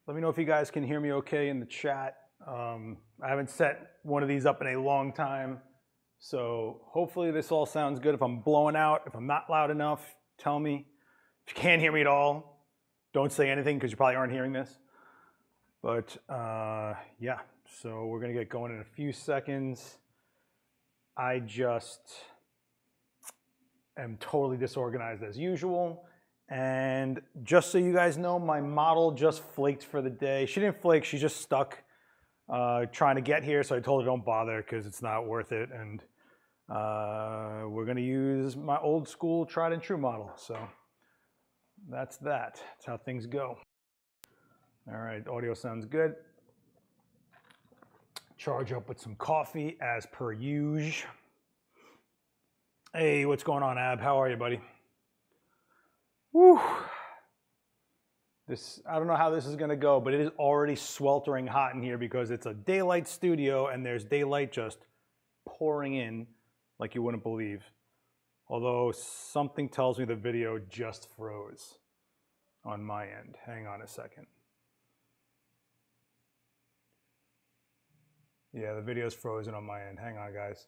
Let me know if you guys can hear me okay in the chat. I haven't set one of these up in a long time, so hopefully this all sounds good. If I'm blowing out, if I'm not loud enough, tell me. If you can't hear me at all, don't say anything because you probably aren't hearing this. But yeah, so we're gonna get going in a few seconds. I just am totally disorganized as usual. And just so you guys know, my model just flaked for the day. She didn't flake, she's just stuck trying to get here. So I told her don't bother because it's not worth it. And we're gonna use my old school tried and true model. So that's that. That's how things go. All right, audio sounds good. Charge up with some coffee as per usual. Hey, what's going on, Ab? How are you, buddy? Whew. I don't know how this is gonna go, but it is already sweltering hot in here because it's a daylight studio and there's daylight just pouring in like you wouldn't believe. Although something tells me the video just froze on my end. Hang on a second. Yeah, the video's frozen on my end. Hang on, guys.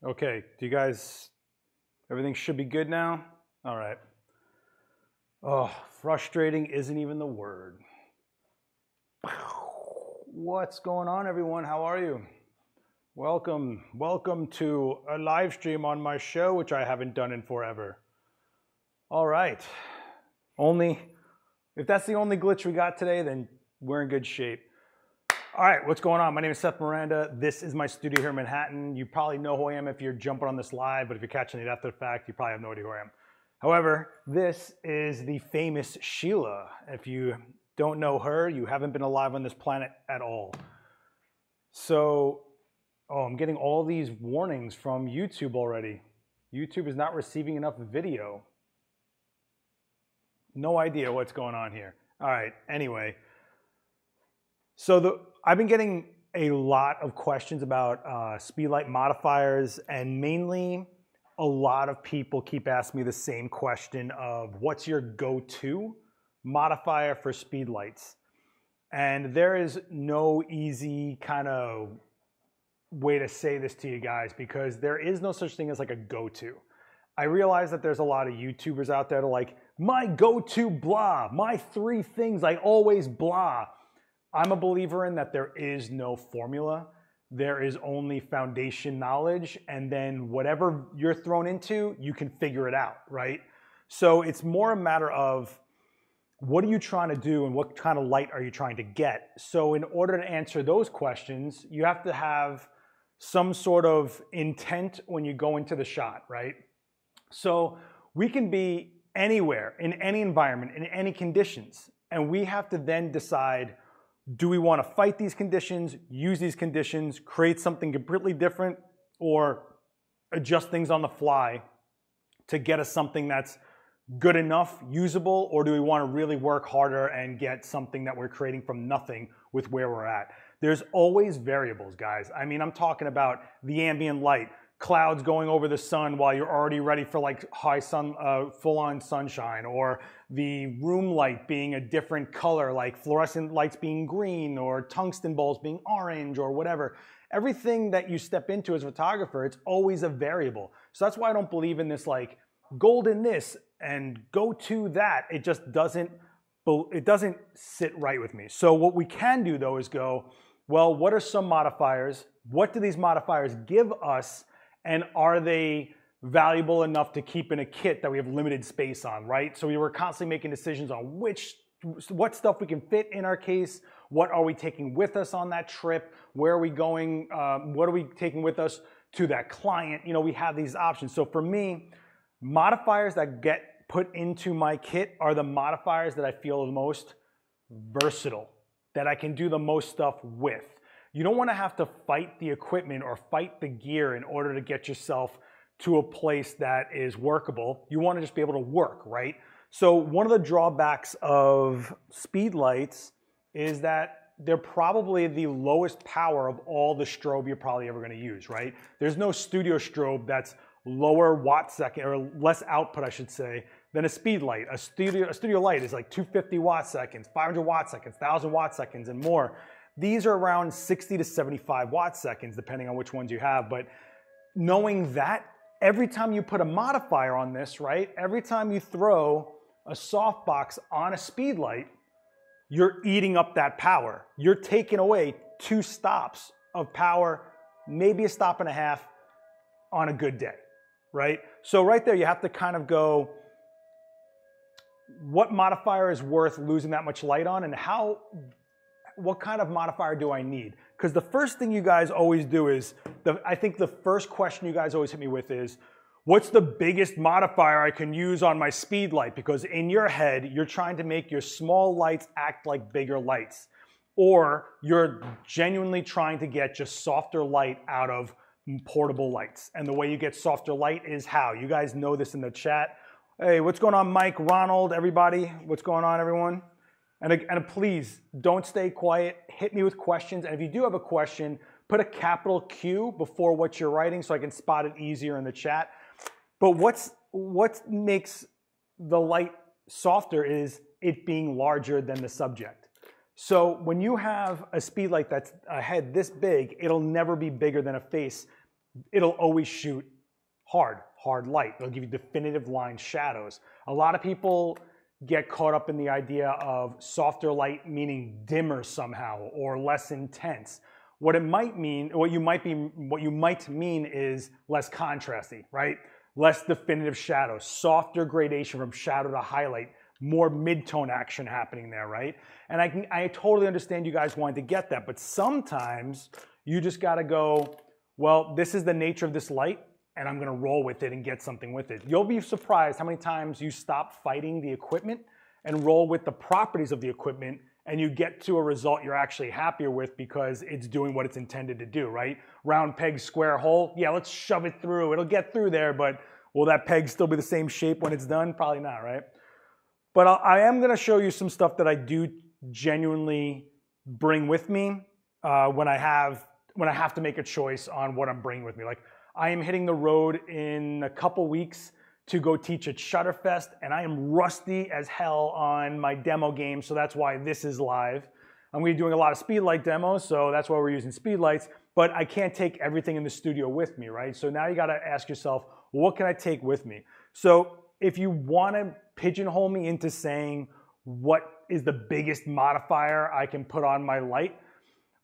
Okay, do you guys, everything should be good now? All right. Oh, frustrating isn't even the word. What's going on, everyone? How are you? Welcome to a live stream on my show, which I haven't done in forever. All right. If that's the only glitch we got today, then we're in good shape. All right, what's going on? My name is Seth Miranda. This is my studio here in Manhattan. You probably know who I am if you're jumping on this live, but if you're catching it after the fact, you probably have no idea who I am. However, this is the famous Sheila. If you don't know her, you haven't been alive on this planet at all. So, I'm getting all these warnings from YouTube already. YouTube is not receiving enough video. No idea what's going on here. All right, anyway. So I've been getting a lot of questions about Speedlight Modifiers, and mainly a lot of people keep asking me the same question of what's your go-to modifier for speedlights? And there is no easy kind of way to say this to you guys because there is no such thing as like a go-to. I realize that there's a lot of YouTubers out there that are like, my go-to blah, my 3 things I always blah. I'm a believer in that there is no formula. There is only foundation knowledge, and then whatever you're thrown into, you can figure it out, right? So it's more a matter of what are you trying to do and what kind of light are you trying to get? So in order to answer those questions, you have to have some sort of intent when you go into the shot, right? So we can be anywhere, in any environment, in any conditions, and we have to then decide, do we want to fight these conditions, use these conditions, create something completely different, or adjust things on the fly to get us something that's good enough, usable, or do we want to really work harder and get something that we're creating from nothing with where we're at? There's always variables, guys. I mean, I'm talking about the ambient light, clouds going over the sun while you're already ready for like high sun, full-on sunshine, or the room light being a different color, like fluorescent lights being green or tungsten bulbs being orange or whatever. Everything that you step into as a photographer, it's always a variable. So that's why I don't believe in this like golden this and go to that. It just doesn't sit right with me. So what we can do though is go, well, what are some modifiers? What do these modifiers give us? And are they valuable enough to keep in a kit that we have limited space on, right? So we were constantly making decisions on what stuff we can fit in our case, what are we taking with us on that trip, where are we going, what are we taking with us to that client? You know, we have these options. So for me, modifiers that get put into my kit are the modifiers that I feel the most versatile, that I can do the most stuff with. You don't want to have to fight the equipment or fight the gear in order to get yourself to a place that is workable. You want to just be able to work, right? So one of the drawbacks of Speedlights is that they're probably the lowest power of all the strobe you're probably ever going to use, right? There's no studio strobe that's lower watt second, or less output, I should say, than a Speedlight. A studio light is like 250 watt seconds, 500 watt seconds, 1000 watt seconds, and more. These are around 60 to 75 watt seconds, depending on which ones you have. But knowing that, every time you put a modifier on this, right? Every time you throw a softbox on a Speedlight, you're eating up that power. You're taking away 2 stops of power, maybe a stop and a half on a good day, right? So right there, you have to kind of go, what modifier is worth losing that much light on, and what kind of modifier do I need? Because the first thing you guys always do is, I think the first question you guys always hit me with is, what's the biggest modifier I can use on my Speedlight? Because in your head, you're trying to make your small lights act like bigger lights. Or you're genuinely trying to get just softer light out of portable lights. And the way you get softer light is how? You guys know this in the chat. Hey, what's going on, Mike, Ronald, everybody? What's going on, everyone? And please, don't stay quiet. Hit me with questions. And if you do have a question, put a capital Q before what you're writing so I can spot it easier in the chat. But what makes the light softer is it being larger than the subject. So when you have a Speedlight that's a head this big, it'll never be bigger than a face. It'll always shoot hard light. It'll give you definitive line shadows. A lot of people get caught up in the idea of softer light meaning dimmer somehow or less intense. What it might mean, what you might mean is less contrasty, right? Less definitive shadows, softer gradation from shadow to highlight, more mid-tone action happening there, right? And I totally understand you guys wanting to get that, but sometimes you just gotta go, well, this is the nature of this light, and I'm gonna roll with it and get something with it. You'll be surprised how many times you stop fighting the equipment and roll with the properties of the equipment, and you get to a result you're actually happier with because it's doing what it's intended to do, right? Round peg, square hole. Yeah, let's shove it through. It'll get through there, but will that peg still be the same shape when it's done? Probably not, right? But I am gonna show you some stuff that I do genuinely bring with me when I have to make a choice on what I'm bringing with me. Like, I am hitting the road in a couple weeks to go teach at Shutterfest, and I am rusty as hell on my demo game, so that's why this is live. I'm gonna be doing a lot of Speedlight demos, so that's why we're using Speedlights, but I can't take everything in the studio with me, right? So now you gotta ask yourself, what can I take with me? So if you wanna pigeonhole me into saying, what is the biggest modifier I can put on my light?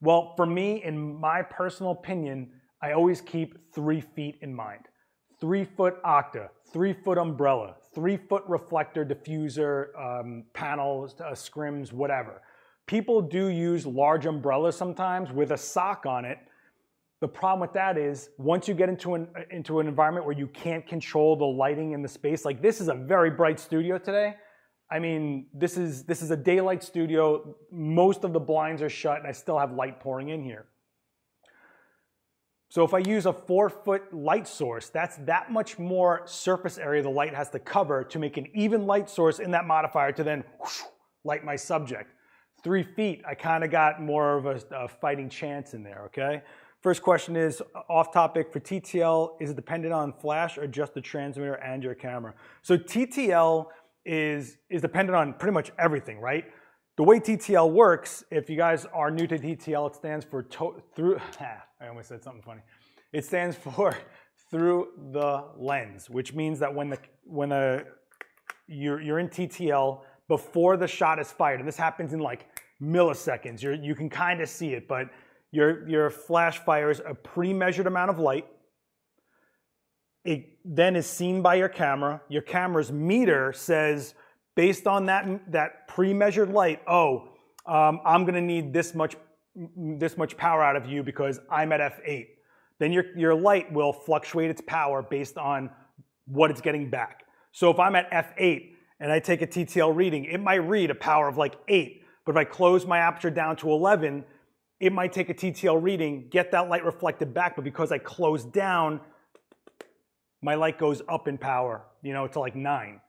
Well, for me, in my personal opinion, I always keep 3 feet in mind. 3-foot octa, 3-foot umbrella, 3-foot reflector, diffuser, panels, scrims, whatever. People do use large umbrellas sometimes with a sock on it. The problem with that is once you get into an environment where you can't control the lighting in the space, like this is a very bright studio today. I mean, this is a daylight studio. Most of the blinds are shut and I still have light pouring in here. So if I use a 4-foot light source, that's that much more surface area the light has to cover to make an even light source in that modifier to then whoosh, light my subject. 3 feet, I kind of got more of a fighting chance in there, okay? First question is off topic for TTL. Is it dependent on flash or just the transmitter and your camera? So TTL is dependent on pretty much everything, right? The way TTL works, if you guys are new to TTL, it stands for I almost said something funny. It stands for through the lens, which means that when you're in TTL before the shot is fired, and this happens in like milliseconds, you can kind of see it, but your flash fires a pre-measured amount of light. It then is seen by your camera. Your camera's meter says, based on that pre-measured light, I'm gonna need this much power out of you because I'm at f8. Then your light will fluctuate its power based on what it's getting back. So if I'm at f8 and I take a TTL reading, it might read a power of like 8, but if I close my aperture down to 11, it might take a TTL reading, get that light reflected back, but because I closed down, my light goes up in power, to like 9,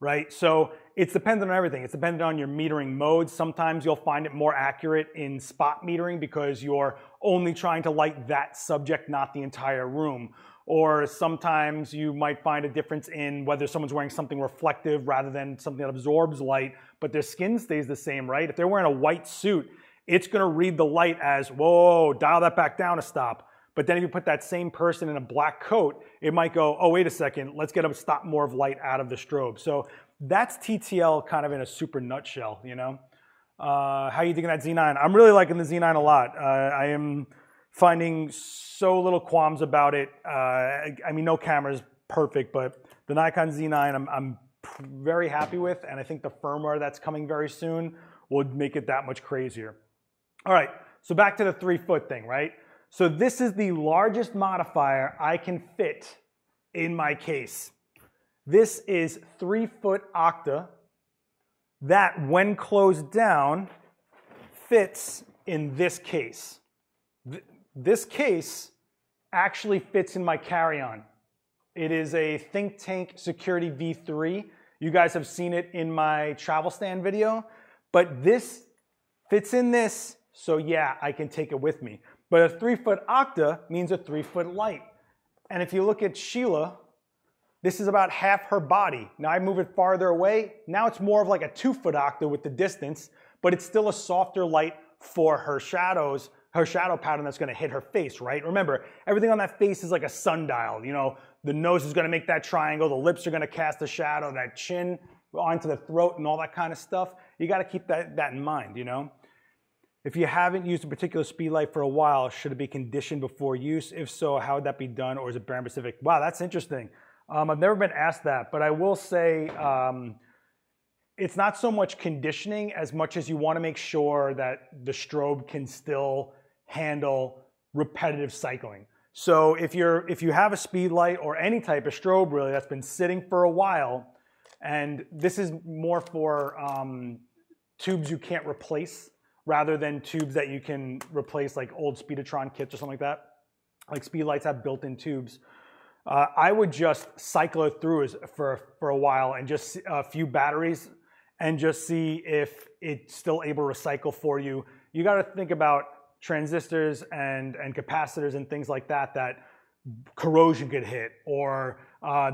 right? So it's dependent on everything. It's dependent on your metering mode. Sometimes you'll find it more accurate in spot metering because you're only trying to light that subject, not the entire room. Or sometimes you might find a difference in whether someone's wearing something reflective rather than something that absorbs light, but their skin stays the same, right? If they're wearing a white suit, it's gonna read the light as, whoa, dial that back down to stop. But then if you put that same person in a black coat, it might go, oh, wait a second, let's get a stop more of light out of the strobe. So that's TTL kind of in a super nutshell, How are you digging that Z9? I'm really liking the Z9 a lot. I am finding so little qualms about it. I mean, no camera's perfect, but the Nikon Z9 I'm very happy with, and I think the firmware that's coming very soon will make it that much crazier. All right, so back to the 3-foot thing, right? So this is the largest modifier I can fit in my case. This is 3-foot octa that, when closed down, fits in this case. This case actually fits in my carry-on. It is a Think Tank Security V3. You guys have seen it in my travel stand video, but this fits in this, so yeah, I can take it with me. But a 3-foot octa means a 3-foot light. And if you look at Sheila, this is about half her body. Now I move it farther away. Now it's more of like a 2-foot octa with the distance, but it's still a softer light for her shadows, her shadow pattern that's gonna hit her face, right? Remember, everything on that face is like a sundial. The nose is gonna make that triangle, the lips are gonna cast a shadow, that chin onto the throat and all that kind of stuff. You gotta keep that in mind, If you haven't used a particular speedlight for a while, should it be conditioned before use? If so, how would that be done, or is it brand specific? Wow, that's interesting. I've never been asked that, but I will say it's not so much conditioning as much as you want to make sure that the strobe can still handle repetitive cycling. So if you have a speedlight or any type of strobe really that's been sitting for a while, and this is more for tubes you can't replace, rather than tubes that you can replace, like old Speedotron kits or something like that. Like Speedlights have built-in tubes. I would just cycle it through for a while and just a few batteries and just see if it's still able to recycle for you. You got to think about transistors and capacitors and things like that corrosion could hit, or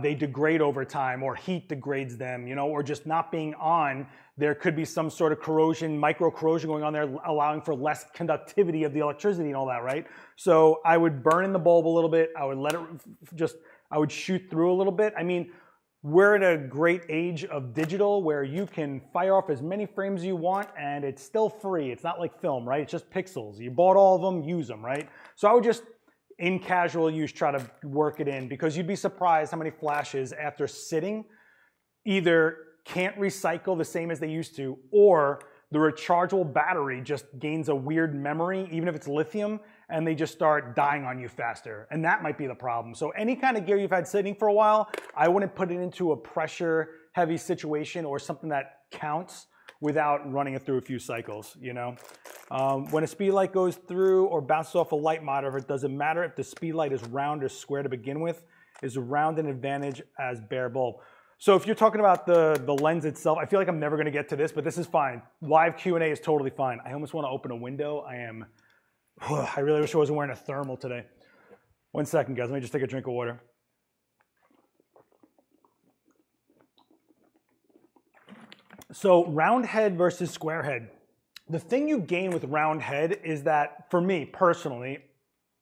they degrade over time, or heat degrades them, or just not being on. There could be some sort of corrosion, micro corrosion going on there, allowing for less conductivity of the electricity and all that, right? So I would burn in the bulb a little bit. I would let it I would shoot through a little bit. I mean, we're in a great age of digital where you can fire off as many frames as you want and it's still free. It's not like film, right? It's just pixels. You bought all of them, use them, right? So I would just, in casual use, try to work it in, because you'd be surprised how many flashes after sitting either can't recycle the same as they used to, or the rechargeable battery just gains a weird memory, even if it's lithium, and they just start dying on you faster. And that might be the problem. So any kind of gear you've had sitting for a while, I wouldn't put it into a pressure heavy situation or something that counts without running it through a few cycles, When a speedlight goes through or bounces off a light monitor, it doesn't matter if the speedlight is round or square to begin with. Is round an advantage as bare bulb? So if you're talking about the lens itself, I feel like I'm never gonna get to this, but this is fine. Live Q&A is totally fine. I almost wanna open a window. I am I really wish I wasn't wearing a thermal today. 1 second, guys. Let me just take a drink of water. So round head versus square head. The thing you gain with round head is that, for me personally,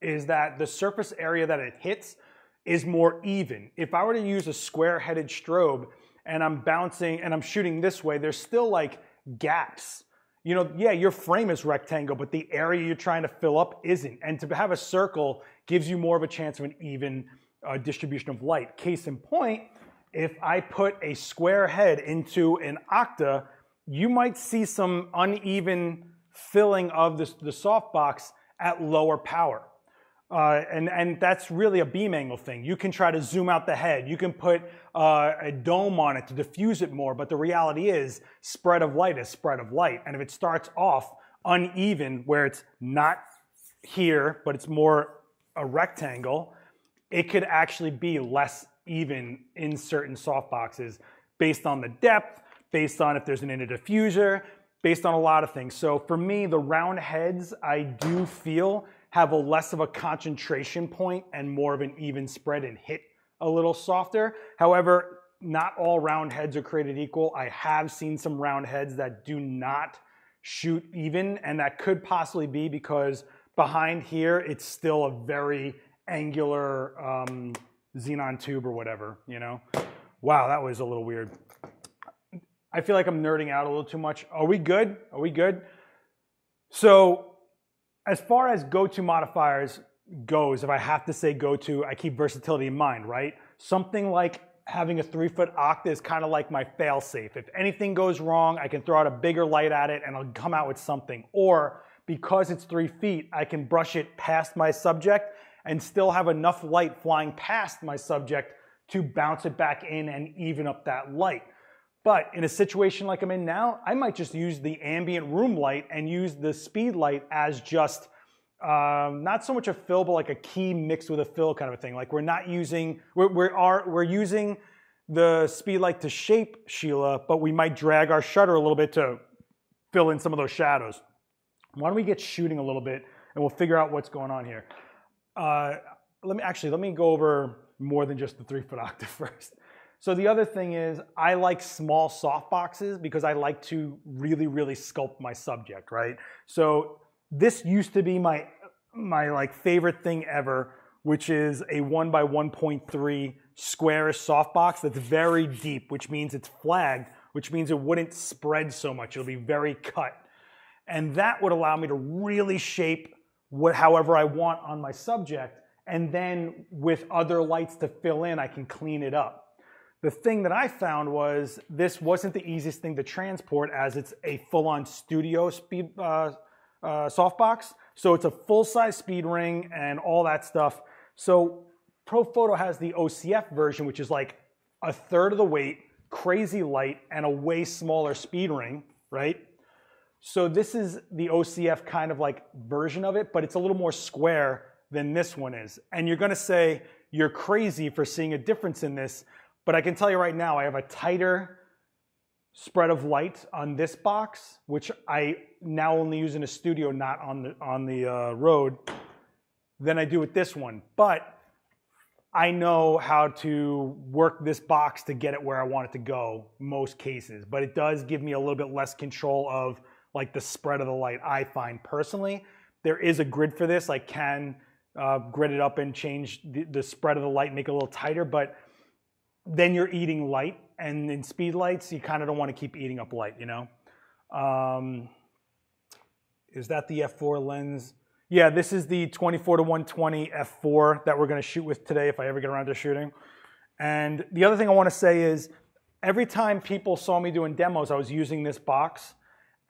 is that the surface area that it hits is more even. If I were to use a square-headed strobe and I'm bouncing and I'm shooting this way, there's still like gaps. You know, yeah, your frame is rectangle, but the area you're trying to fill up isn't. And to have a circle gives you more of a chance of an even distribution of light. Case in point, if I put a square head into an octa, you might see some uneven filling of the softbox at lower power. And that's really a beam angle thing. You can try to zoom out the head. You can put a dome on it to diffuse it more, but the reality is spread of light is spread of light. And if it starts off uneven, where it's not here, but it's more a rectangle, it could actually be less even in certain softboxes based on the depth, based on if there's an inner diffuser, based on a lot of things. So for me, the round heads, I do feel have a less of a concentration point and more of an even spread and hit a little softer. However, not all round heads are created equal. I have seen some round heads that do not shoot even, and that could possibly be because behind here, it's still a very angular xenon tube or whatever, you know? Wow, that was a little weird. I feel like I'm nerding out a little too much. Are we good? Are we good? So as far as go-to modifiers goes, if I have to say go-to, I keep versatility in mind, right? Something like having a 3-foot octa is kind of like my fail-safe. If anything goes wrong, I can throw out a bigger light at it and I'll come out with something. Or because it's 3 feet, I can brush it past my subject and still have enough light flying past my subject to bounce it back in and even up that light. But in a situation like I'm in now, I might just use the ambient room light and use the Speedlight as just not so much a fill, but like a key mixed with a fill kind of a thing. Like we're not using, we're using the Speedlight to shape Sheila, but we might drag our shutter a little bit to fill in some of those shadows. Why don't we get shooting a little bit and we'll figure out what's going on here. Let me go over more than just the 3-foot octa first. So the other thing is I like small softboxes because I like to really, really sculpt my subject, right? So this used to be my like favorite thing ever, which is a 1x1.3 squarish softbox that's very deep, which means it's flagged, which means it wouldn't spread so much. It'll be very cut. And that would allow me to really shape however I want on my subject. And then with other lights to fill in, I can clean it up. The thing that I found was this wasn't the easiest thing to transport as it's a full-on studio speed softbox. So it's a full-size speed ring and all that stuff. So ProPhoto has the OCF version, which is like 1/3 of the weight, crazy light, and a way smaller speed ring, right? So this is the OCF kind of like version of it, but it's a little more square than this one is. And you're gonna say, you're crazy for seeing a difference in this, but I can tell you right now, I have a tighter spread of light on this box, which I now only use in a studio, not on the road, than I do with this one. But I know how to work this box to get it where I want it to go most cases. But it does give me a little bit less control of like the spread of the light, I find personally. There is a grid for this. I can grid it up and change the spread of the light, make it a little tighter, but then you're eating light, and in Speedlights, you kind of don't want to keep eating up light, you know? Is that the f4 lens? Yeah, this is the 24-120 f4 that we're going to shoot with today if I ever get around to shooting. And the other thing I want to say is, every time people saw me doing demos, I was using this box,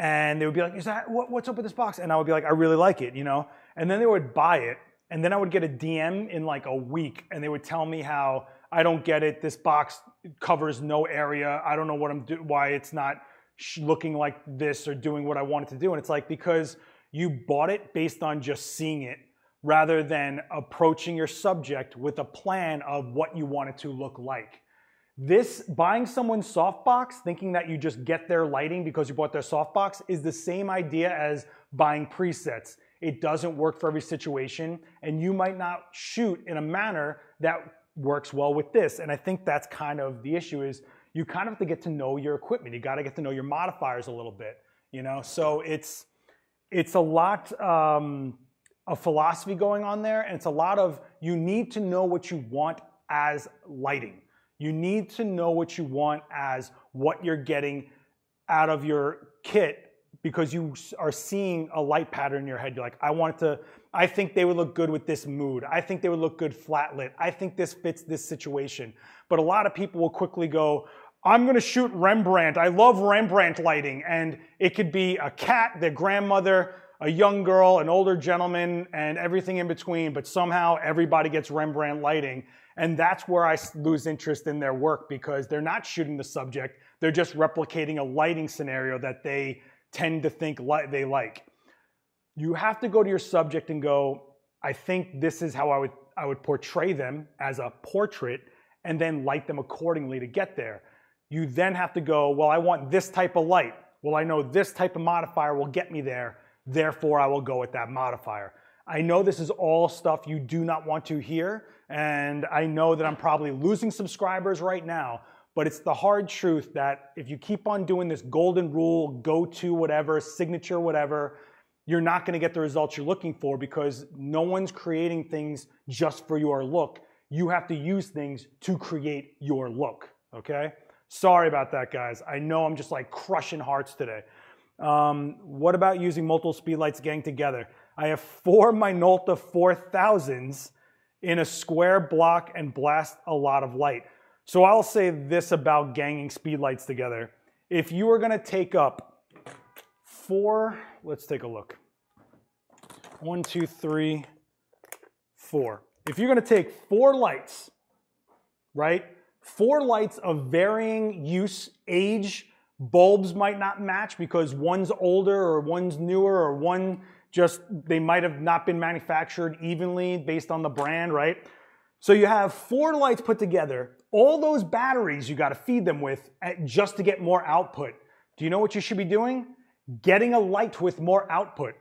and they would be like, what's up with this box? And I would be like, I really like it, you know? And then they would buy it, and then I would get a DM in like a week, and they would tell me how, I don't get it. This box covers no area. I don't know why it's not looking like this or doing what I want it to do. And it's like, because you bought it based on just seeing it rather than approaching your subject with a plan of what you want it to look like. Buying someone's softbox, thinking that you just get their lighting because you bought their softbox, is the same idea as buying presets. It doesn't work for every situation, and you might not shoot in a manner that works well with this. And I think that's kind of the issue is you kind of have to get to know your equipment. You got to get to know your modifiers a little bit, you know? So it's a lot of philosophy going on there, and it's a lot of, you need to know what you want as lighting. You need to know what you want as what you're getting out of your kit, because you are seeing a light pattern in your head. You're like, I think they would look good with this mood. I think they would look good flat lit. I think this fits this situation. But a lot of people will quickly go, I'm gonna shoot Rembrandt. I love Rembrandt lighting. And it could be a cat, their grandmother, a young girl, an older gentleman, and everything in between, but somehow everybody gets Rembrandt lighting. And that's where I lose interest in their work, because they're not shooting the subject. They're just replicating a lighting scenario that they tend to think they like. You have to go to your subject and go, I think this is how I would portray them as a portrait, and then light them accordingly to get there. You then have to go, well, I want this type of light. Well, I know this type of modifier will get me there, therefore I will go with that modifier. I know this is all stuff you do not want to hear, and I know that I'm probably losing subscribers right now, but it's the hard truth that if you keep on doing this golden rule, go-to whatever, signature whatever, you're not gonna get the results you're looking for, because no one's creating things just for your look. You have to use things to create your look, okay? Sorry about that, guys. I know I'm just like crushing hearts today. What about using multiple speedlights gang together? I have 4 Minolta 4000s in a square block and blast a lot of light. So I'll say this about ganging speedlights together. If you are gonna take up 4, let's take a look. 1, 2, 3, 4. If you're gonna take 4 lights, right? 4 lights of varying use, age, bulbs might not match because one's older or one's newer or one just, they might have not been manufactured evenly based on the brand, right? So you have 4 lights put together, all those batteries you gotta feed them with just to get more output. Do you know what you should be doing? Getting a light with more output.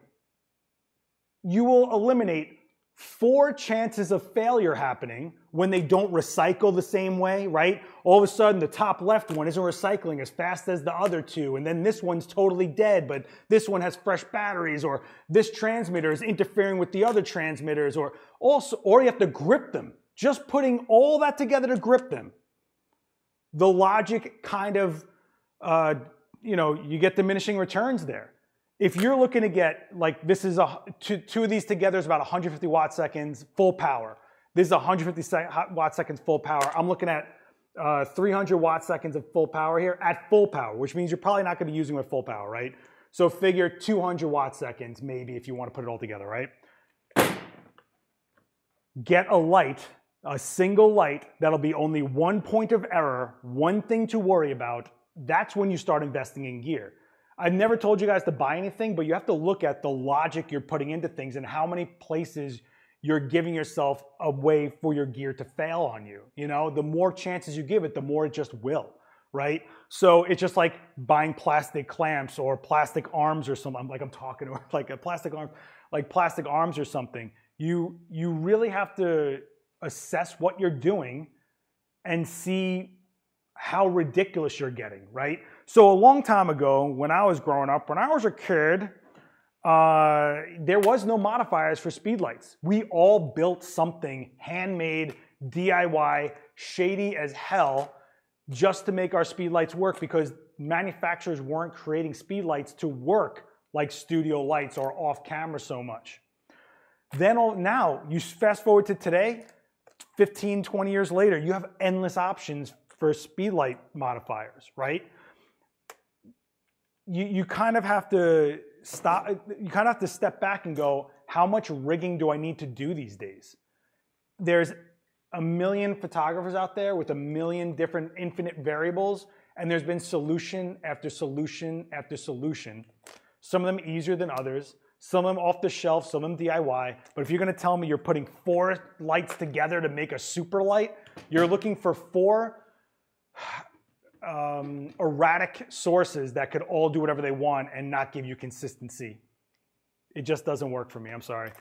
You will eliminate 4 chances of failure happening when they don't recycle the same way, right? All of a sudden, the top left one isn't recycling as fast as the other 2, and then this one's totally dead, but this one has fresh batteries, or this transmitter is interfering with the other transmitters, or you have to grip them. Just putting all that together to grip them. The logic kind of, you get diminishing returns there. If you're looking to get, like, this is two of these together is about 150 watt seconds full power. This is 150 watt seconds full power. I'm looking at 300 watt seconds of full power here at full power, which means you're probably not going to be using it with full power, right? So figure 200 watt seconds maybe if you want to put it all together, right? Get a light, a single light that'll be only 1 point of error, 1 thing to worry about. That's when you start investing in gear. I've never told you guys to buy anything, but you have to look at the logic you're putting into things and how many places you're giving yourself a way for your gear to fail on you. You know, the more chances you give it, the more it just will, right? So it's just like buying plastic clamps or plastic arms or something. I'm talking like a plastic arm, like plastic arms or something. You really have to assess what you're doing and see how ridiculous you're getting, right? So a long time ago, when I was growing up, when I was a kid, there was no modifiers for speedlights. We all built something handmade, DIY, shady as hell, just to make our speedlights work, because manufacturers weren't creating speedlights to work like studio lights or off camera so much. Then now, you fast forward to today, 15, 20 years later, you have endless options for speedlight modifiers, right? You kind of have to stop, you kind of have to step back and go, how much rigging do I need to do these days? There's a million photographers out there with a million different infinite variables, and there's been solution after solution after solution. Some of them easier than others, some of them off the shelf, some of them DIY. But if you're gonna tell me you're putting 4 lights together to make a super light, you're looking for 4 erratic sources that could all do whatever they want and not give you consistency. It just doesn't work for me, I'm sorry.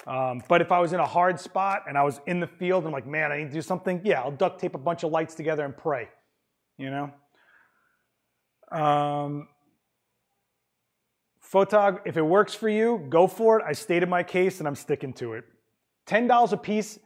But if I was in a hard spot and I was in the field and I'm like, man, I need to do something, yeah, I'll duct tape a bunch of lights together and pray, you know? Photog, if it works for you, go for it. I stated my case and I'm sticking to it. $10 a piece,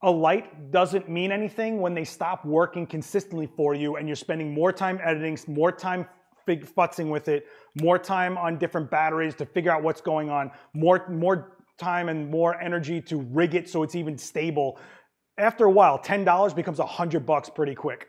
a light doesn't mean anything when they stop working consistently for you and you're spending more time editing, more time futzing with it, more time on different batteries to figure out what's going on, more time and more energy to rig it so it's even stable. After a while, $10 becomes $100 pretty quick.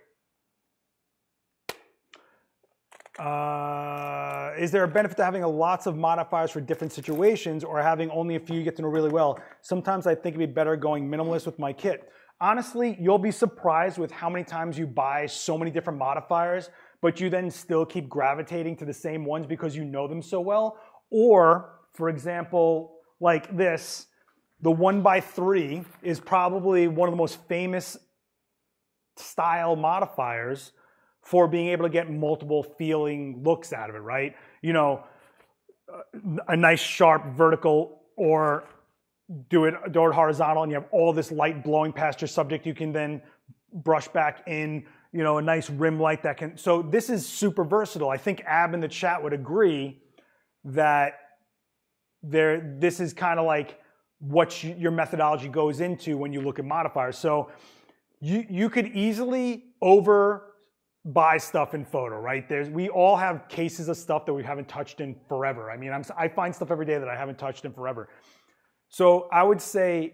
Is there a benefit to having lots of modifiers for different situations or having only a few you get to know really well? Sometimes I think it'd be better going minimalist with my kit. Honestly, you'll be surprised with how many times you buy so many different modifiers, but you then still keep gravitating to the same ones because you know them so well. Or, for example, like this, the 1x3 is probably one of the most famous style modifiers for being able to get multiple feeling looks out of it, right? You know, a nice sharp vertical, or do it horizontal and you have all this light blowing past your subject. You can then brush back in, you know, a nice rim light that can, so this is super versatile. I think Ab in the chat would agree that this is kind of like what your methodology goes into when you look at modifiers. So you could easily buy stuff in photo, right? We all have cases of stuff that we haven't touched in forever. I mean, I find stuff every day that I haven't touched in forever. So I would say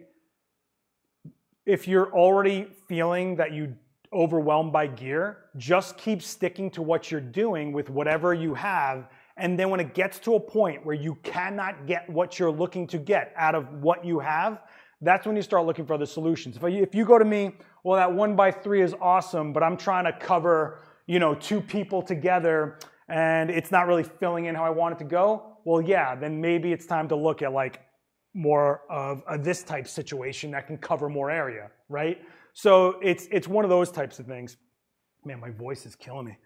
if you're already feeling that you overwhelmed by gear, just keep sticking to what you're doing with whatever you have. And then when it gets to a point where you cannot get what you're looking to get out of what you have, that's when you start looking for other solutions. If you go to me, well, that 1x3 is awesome, but I'm trying to cover, you know, 2 people together and it's not really filling in how I want it to go. Well, yeah, then maybe it's time to look at like more of this type situation that can cover more area, right? So it's one of those types of things. Man, my voice is killing me.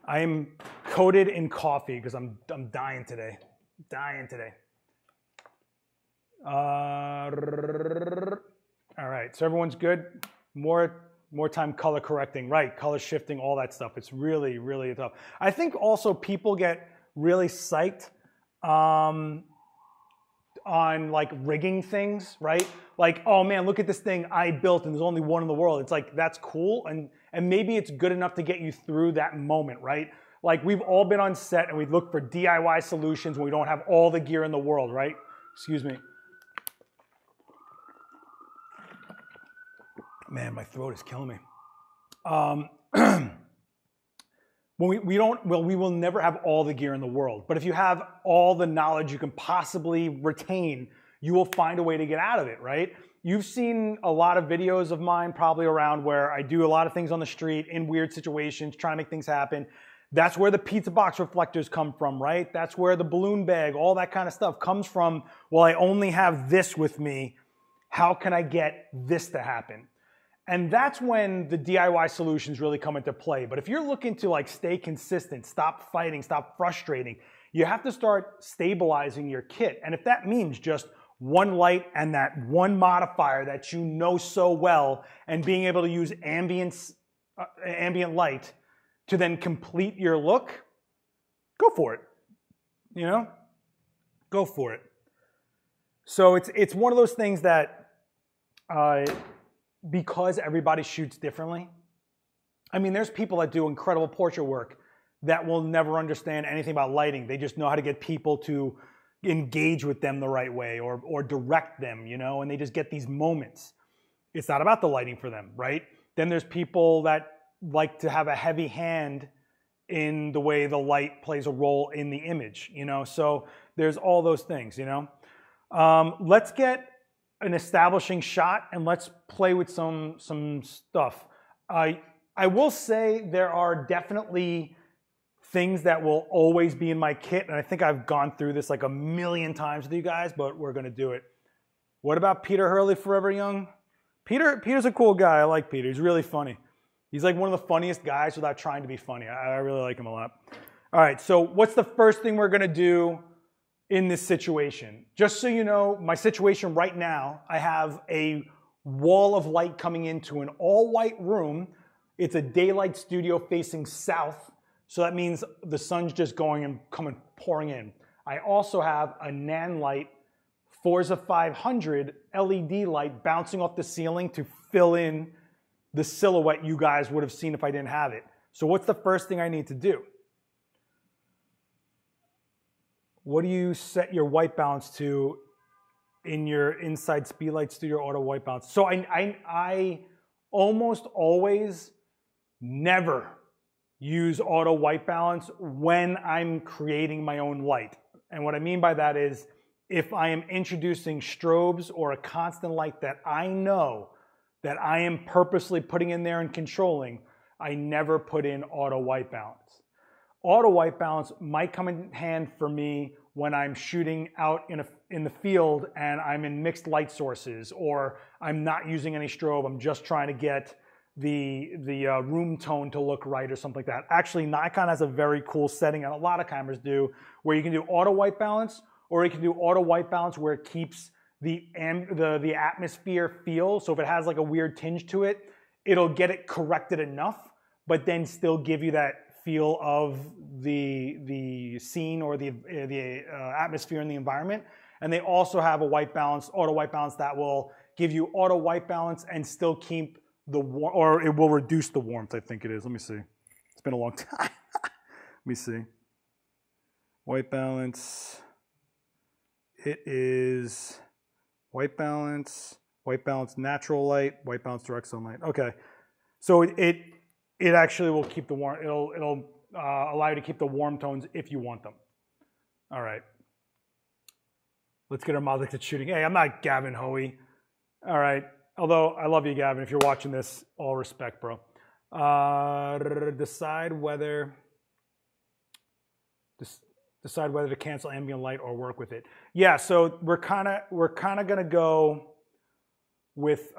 I am coated in coffee because I'm dying today. All right, so everyone's good. More time color correcting, right? Color shifting, all that stuff. It's really, really tough. I think also people get really psyched on like rigging things, right? Like, oh man, look at this thing I built and there's only one in the world. It's like, that's cool. And maybe it's good enough to get you through that moment, right? Like we've all been on set and we look for DIY solutions when we don't have all the gear in the world, right? Excuse me. Man, my throat is killing me. We will never have all the gear in the world. But if you have all the knowledge you can possibly retain, you will find a way to get out of it, right? You've seen a lot of videos of mine probably around where I do a lot of things on the street in weird situations, trying to make things happen. That's where the pizza box reflectors come from, right? That's where the balloon bag, all that kind of stuff comes from. Well, I only have this with me. How can I get this to happen? And that's when the DIY solutions really come into play. But if you're looking to like stay consistent, stop fighting, stop frustrating, you have to start stabilizing your kit. And if that means just one light and that one modifier that you know so well and being able to use ambient light to then complete your look, go for it. You know? Go for it. So it's one of those things that because everybody shoots differently. I mean, there's people that do incredible portrait work that will never understand anything about lighting. They just know how to get people to engage with them the right way or direct them, you know, and they just get these moments. It's not about the lighting for them, right? Then there's people that like to have a heavy hand in the way the light plays a role in the image, you know? So there's all those things, you know? Let's get an establishing shot and let's play with some stuff. I will say there are definitely things that will always be in my kit, and I think I've gone through this like a million times with you guys, but we're gonna do it. What about Peter Hurley, Forever Young? Peter's a cool guy. I like Peter. He's really funny. He's like one of the funniest guys without trying to be funny. I really like him a lot. All right, so what's the first thing we're gonna do in this situation. Just so you know, my situation right now, I have a wall of light coming into an all-white room. It's a daylight studio facing south, so that means the sun's just going and coming, pouring in. I also have a Nan light Forza 500 LED light bouncing off the ceiling to fill in the silhouette you guys would have seen if I didn't have it. So what's the first thing I need to do? What do you set your white balance to in your inside Speedlight Studio Auto white balance? So I almost always never use auto white balance when I'm creating my own light. And what I mean by that is if I am introducing strobes or a constant light that I know that I am purposely putting in there and controlling, I never put in auto white balance. Auto white balance might come in hand for me when I'm shooting out in the field and I'm in mixed light sources, or I'm not using any strobe, I'm just trying to get the room tone to look right or something like that. Actually, Nikon has a very cool setting, and a lot of cameras do, where you can do auto white balance, or you can do auto white balance where it keeps the atmosphere feel. So if it has like a weird tinge to it, it'll get it corrected enough, but then still give you that feel of the scene or the atmosphere in the environment. And they also have a white balance, auto white balance, that will give you auto white balance and still keep the warmth, or it will reduce the warmth, I think it is. Let me see. It's been a long time. Let me see. White balance. It is white balance natural light, white balance direct sunlight. Okay. So it actually will keep the warm, it'll allow you to keep the warm tones if you want them. All right. Let's get our mod to shooting. Hey, I'm not Gavin Hoey. All right. Although I love you, Gavin. If you're watching this, all respect, bro. Decide whether to cancel ambient light or work with it. Yeah. So we're kind of gonna go with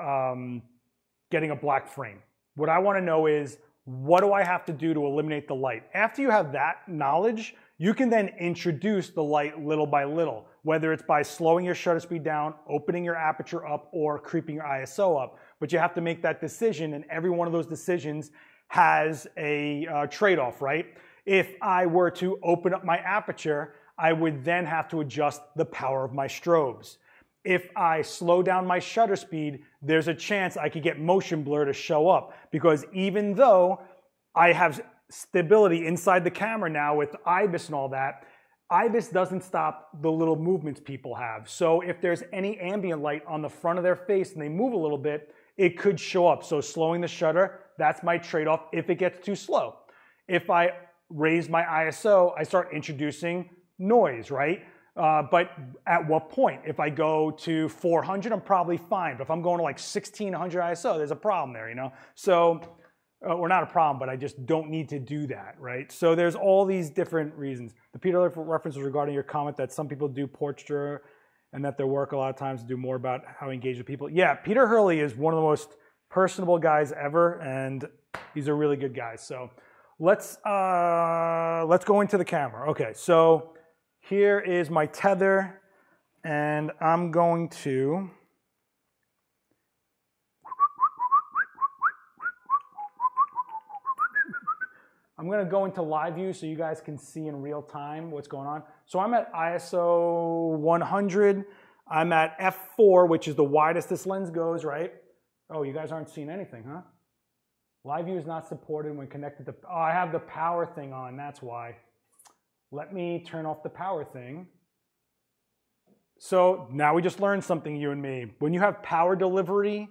getting a black frame. What I want to know is, what do I have to do to eliminate the light? After you have that knowledge, you can then introduce the light little by little, whether it's by slowing your shutter speed down, opening your aperture up, or creeping your ISO up. But you have to make that decision, and every one of those decisions has a trade-off, right? If I were to open up my aperture, I would then have to adjust the power of my strobes. If I slow down my shutter speed, there's a chance I could get motion blur to show up, because even though I have stability inside the camera now with IBIS and all that, IBIS doesn't stop the little movements people have. So if there's any ambient light on the front of their face and they move a little bit, it could show up. So slowing the shutter, that's my trade-off if it gets too slow. If I raise my ISO, I start introducing noise, right? But at what point? If I go to 400, I'm probably fine. But if I'm going to like 1600 ISO, there's a problem there, you know? So, or not a problem, but I just don't need to do that, right? So there's all these different reasons. The Peter reference was regarding your comment that some people do portraiture and that their work a lot of times do more about how to engage with people. Yeah, Peter Hurley is one of the most personable guys ever, and he's a really good guy. So let's go into the camera. Okay, so here is my tether, and I'm going to go into live view so you guys can see in real time what's going on. So I'm at ISO 100. I'm at f4, which is the widest this lens goes, right? Oh, you guys aren't seeing anything, huh? Live view is not supported when connected to, oh, I have the power thing on, that's why. Let me turn off the power thing. So now we just learned something, you and me. When you have power delivery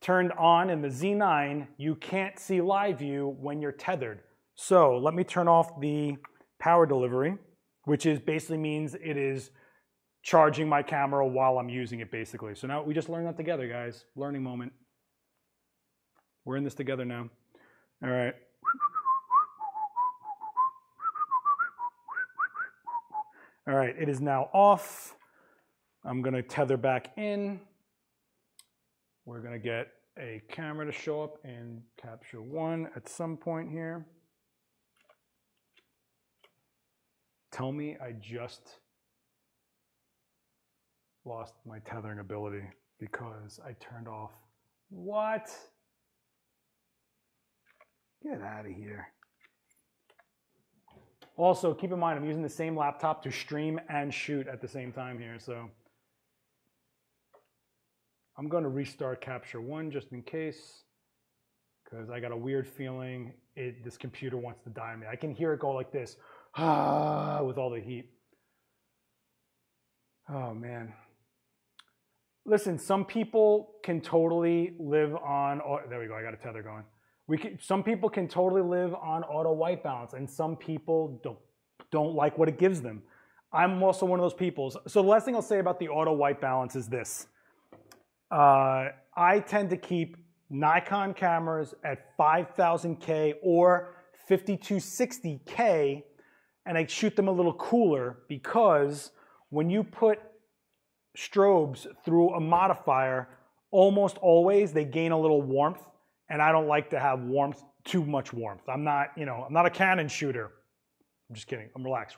turned on in the Z9, you can't see live view when you're tethered. So let me turn off the power delivery, which is basically means it is charging my camera while I'm using it, basically. So now we just learned that together, guys. Learning moment. We're in this together now. All right. All right, it is now off. I'm gonna tether back in. We're gonna get a camera to show up in capture one at some point here. Tell me I just lost my tethering ability because I turned off. What? Get out of here. Also, keep in mind, I'm using the same laptop to stream and shoot at the same time here, so I'm going to restart Capture One just in case, because I got a weird feeling this computer wants to die on me. I can hear it go like this, with all the heat. Oh, man. Listen, some people can totally live on, oh, there we go, I got a tether going. Some people can totally live on auto white balance, and some people don't like what it gives them. I'm also one of those people. So the last thing I'll say about the auto white balance is this. I tend to keep Nikon cameras at 5000K or 5260K, and I shoot them a little cooler because when you put strobes through a modifier, almost always they gain a little warmth. And I don't like to have warmth, too much warmth. I'm not a Canon shooter. I'm just kidding. I'm relax.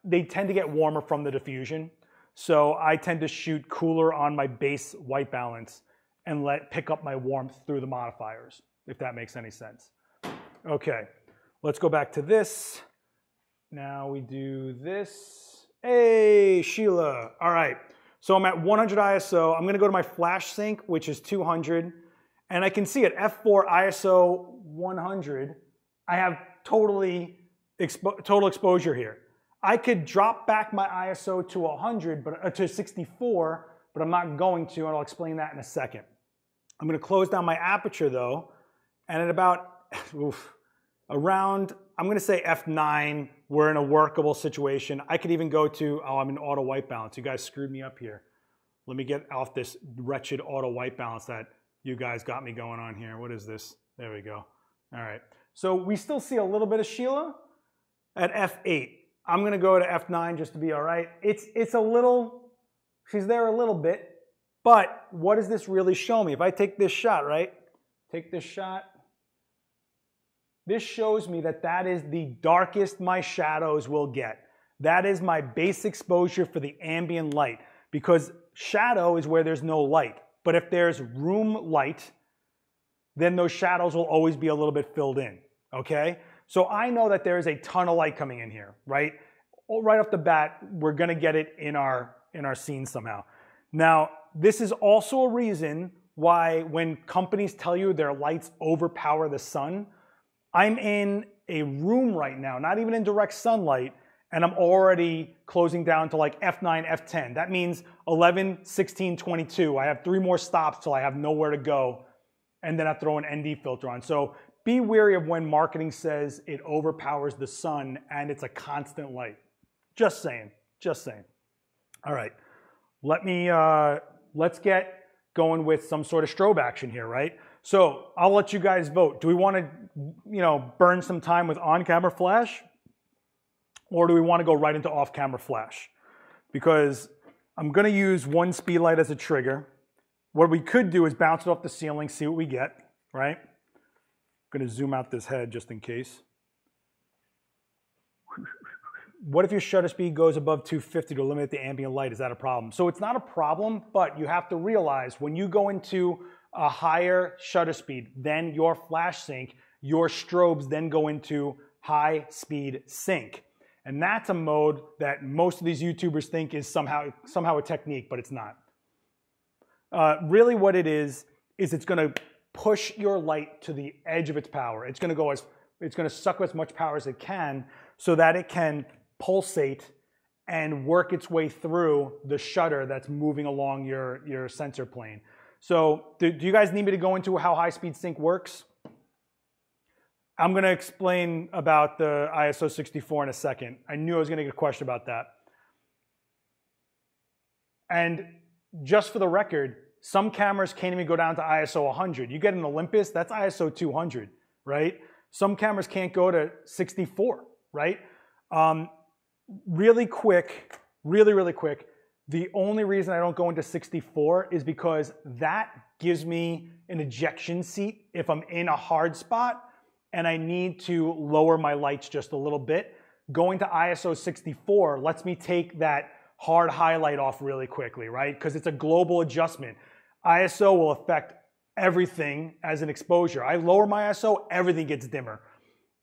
They tend to get warmer from the diffusion. So I tend to shoot cooler on my base white balance and pick up my warmth through the modifiers, if that makes any sense. Okay, let's go back to this. Now we do this. Hey, Sheila. All right, so I'm at 100 ISO. I'm gonna go to my flash sync, which is 200. And I can see at f4 ISO 100, I have total exposure here. I could drop back my ISO to 100, to 64, but I'm not going to, and I'll explain that in a second. I'm going to close down my aperture though, and at about around, I'm going to say f9, we're in a workable situation. I could even go to, oh, I'm in auto white balance. You guys screwed me up here. Let me get off this wretched auto white balance that you guys got me going on here. What is this? There we go. All right. So we still see a little bit of Sheila at f8. I'm going to go to f9 just to be all right. It's a little, she's there a little bit, but what does this really show me? If I take this shot, right? Take this shot. This shows me that is the darkest my shadows will get. That is my base exposure for the ambient light, because shadow is where there's no light. But if there's room light, then those shadows will always be a little bit filled in, okay? So I know that there is a ton of light coming in here, right? Right off the bat, we're gonna get it in our scene somehow. Now, this is also a reason why when companies tell you their lights overpower the sun, I'm in a room right now, not even in direct sunlight, and I'm already closing down to like F9, F10. That means 11, 16, 22. I have 3 more stops till I have nowhere to go, and then I throw an ND filter on. So be wary of when marketing says it overpowers the sun and it's a constant light. Just saying, just saying. All right, let's get going with some sort of strobe action here, right? So I'll let you guys vote. Do we want to, burn some time with on-camera flash? Or do we want to go right into off-camera flash? Because I'm going to use one speedlight as a trigger. What we could do is bounce it off the ceiling, see what we get, right? I'm going to zoom out this head just in case. What if your shutter speed goes above 250 to eliminate the ambient light? Is that a problem? So it's not a problem, but you have to realize when you go into a higher shutter speed than your flash sync, your strobes then go into high speed sync. And that's a mode that most of these YouTubers think is somehow a technique, but it's not. Really what it is it's going to push your light to the edge of its power. It's going to suck as much power as it can so that it can pulsate and work its way through the shutter that's moving along your sensor plane. So do you guys need me to go into how high speed sync works? I'm going to explain about the ISO 64 in a second. I knew I was going to get a question about that. And just for the record, some cameras can't even go down to ISO 100. You get an Olympus, that's ISO 200, right? Some cameras can't go to 64, right? Really quick, the only reason I don't go into 64 is because that gives me an ejection seat if I'm in a hard spot and I need to lower my lights just a little bit. Going to ISO 64 lets me take that hard highlight off really quickly, right? Because it's a global adjustment. ISO will affect everything as an exposure. I lower my ISO, everything gets dimmer.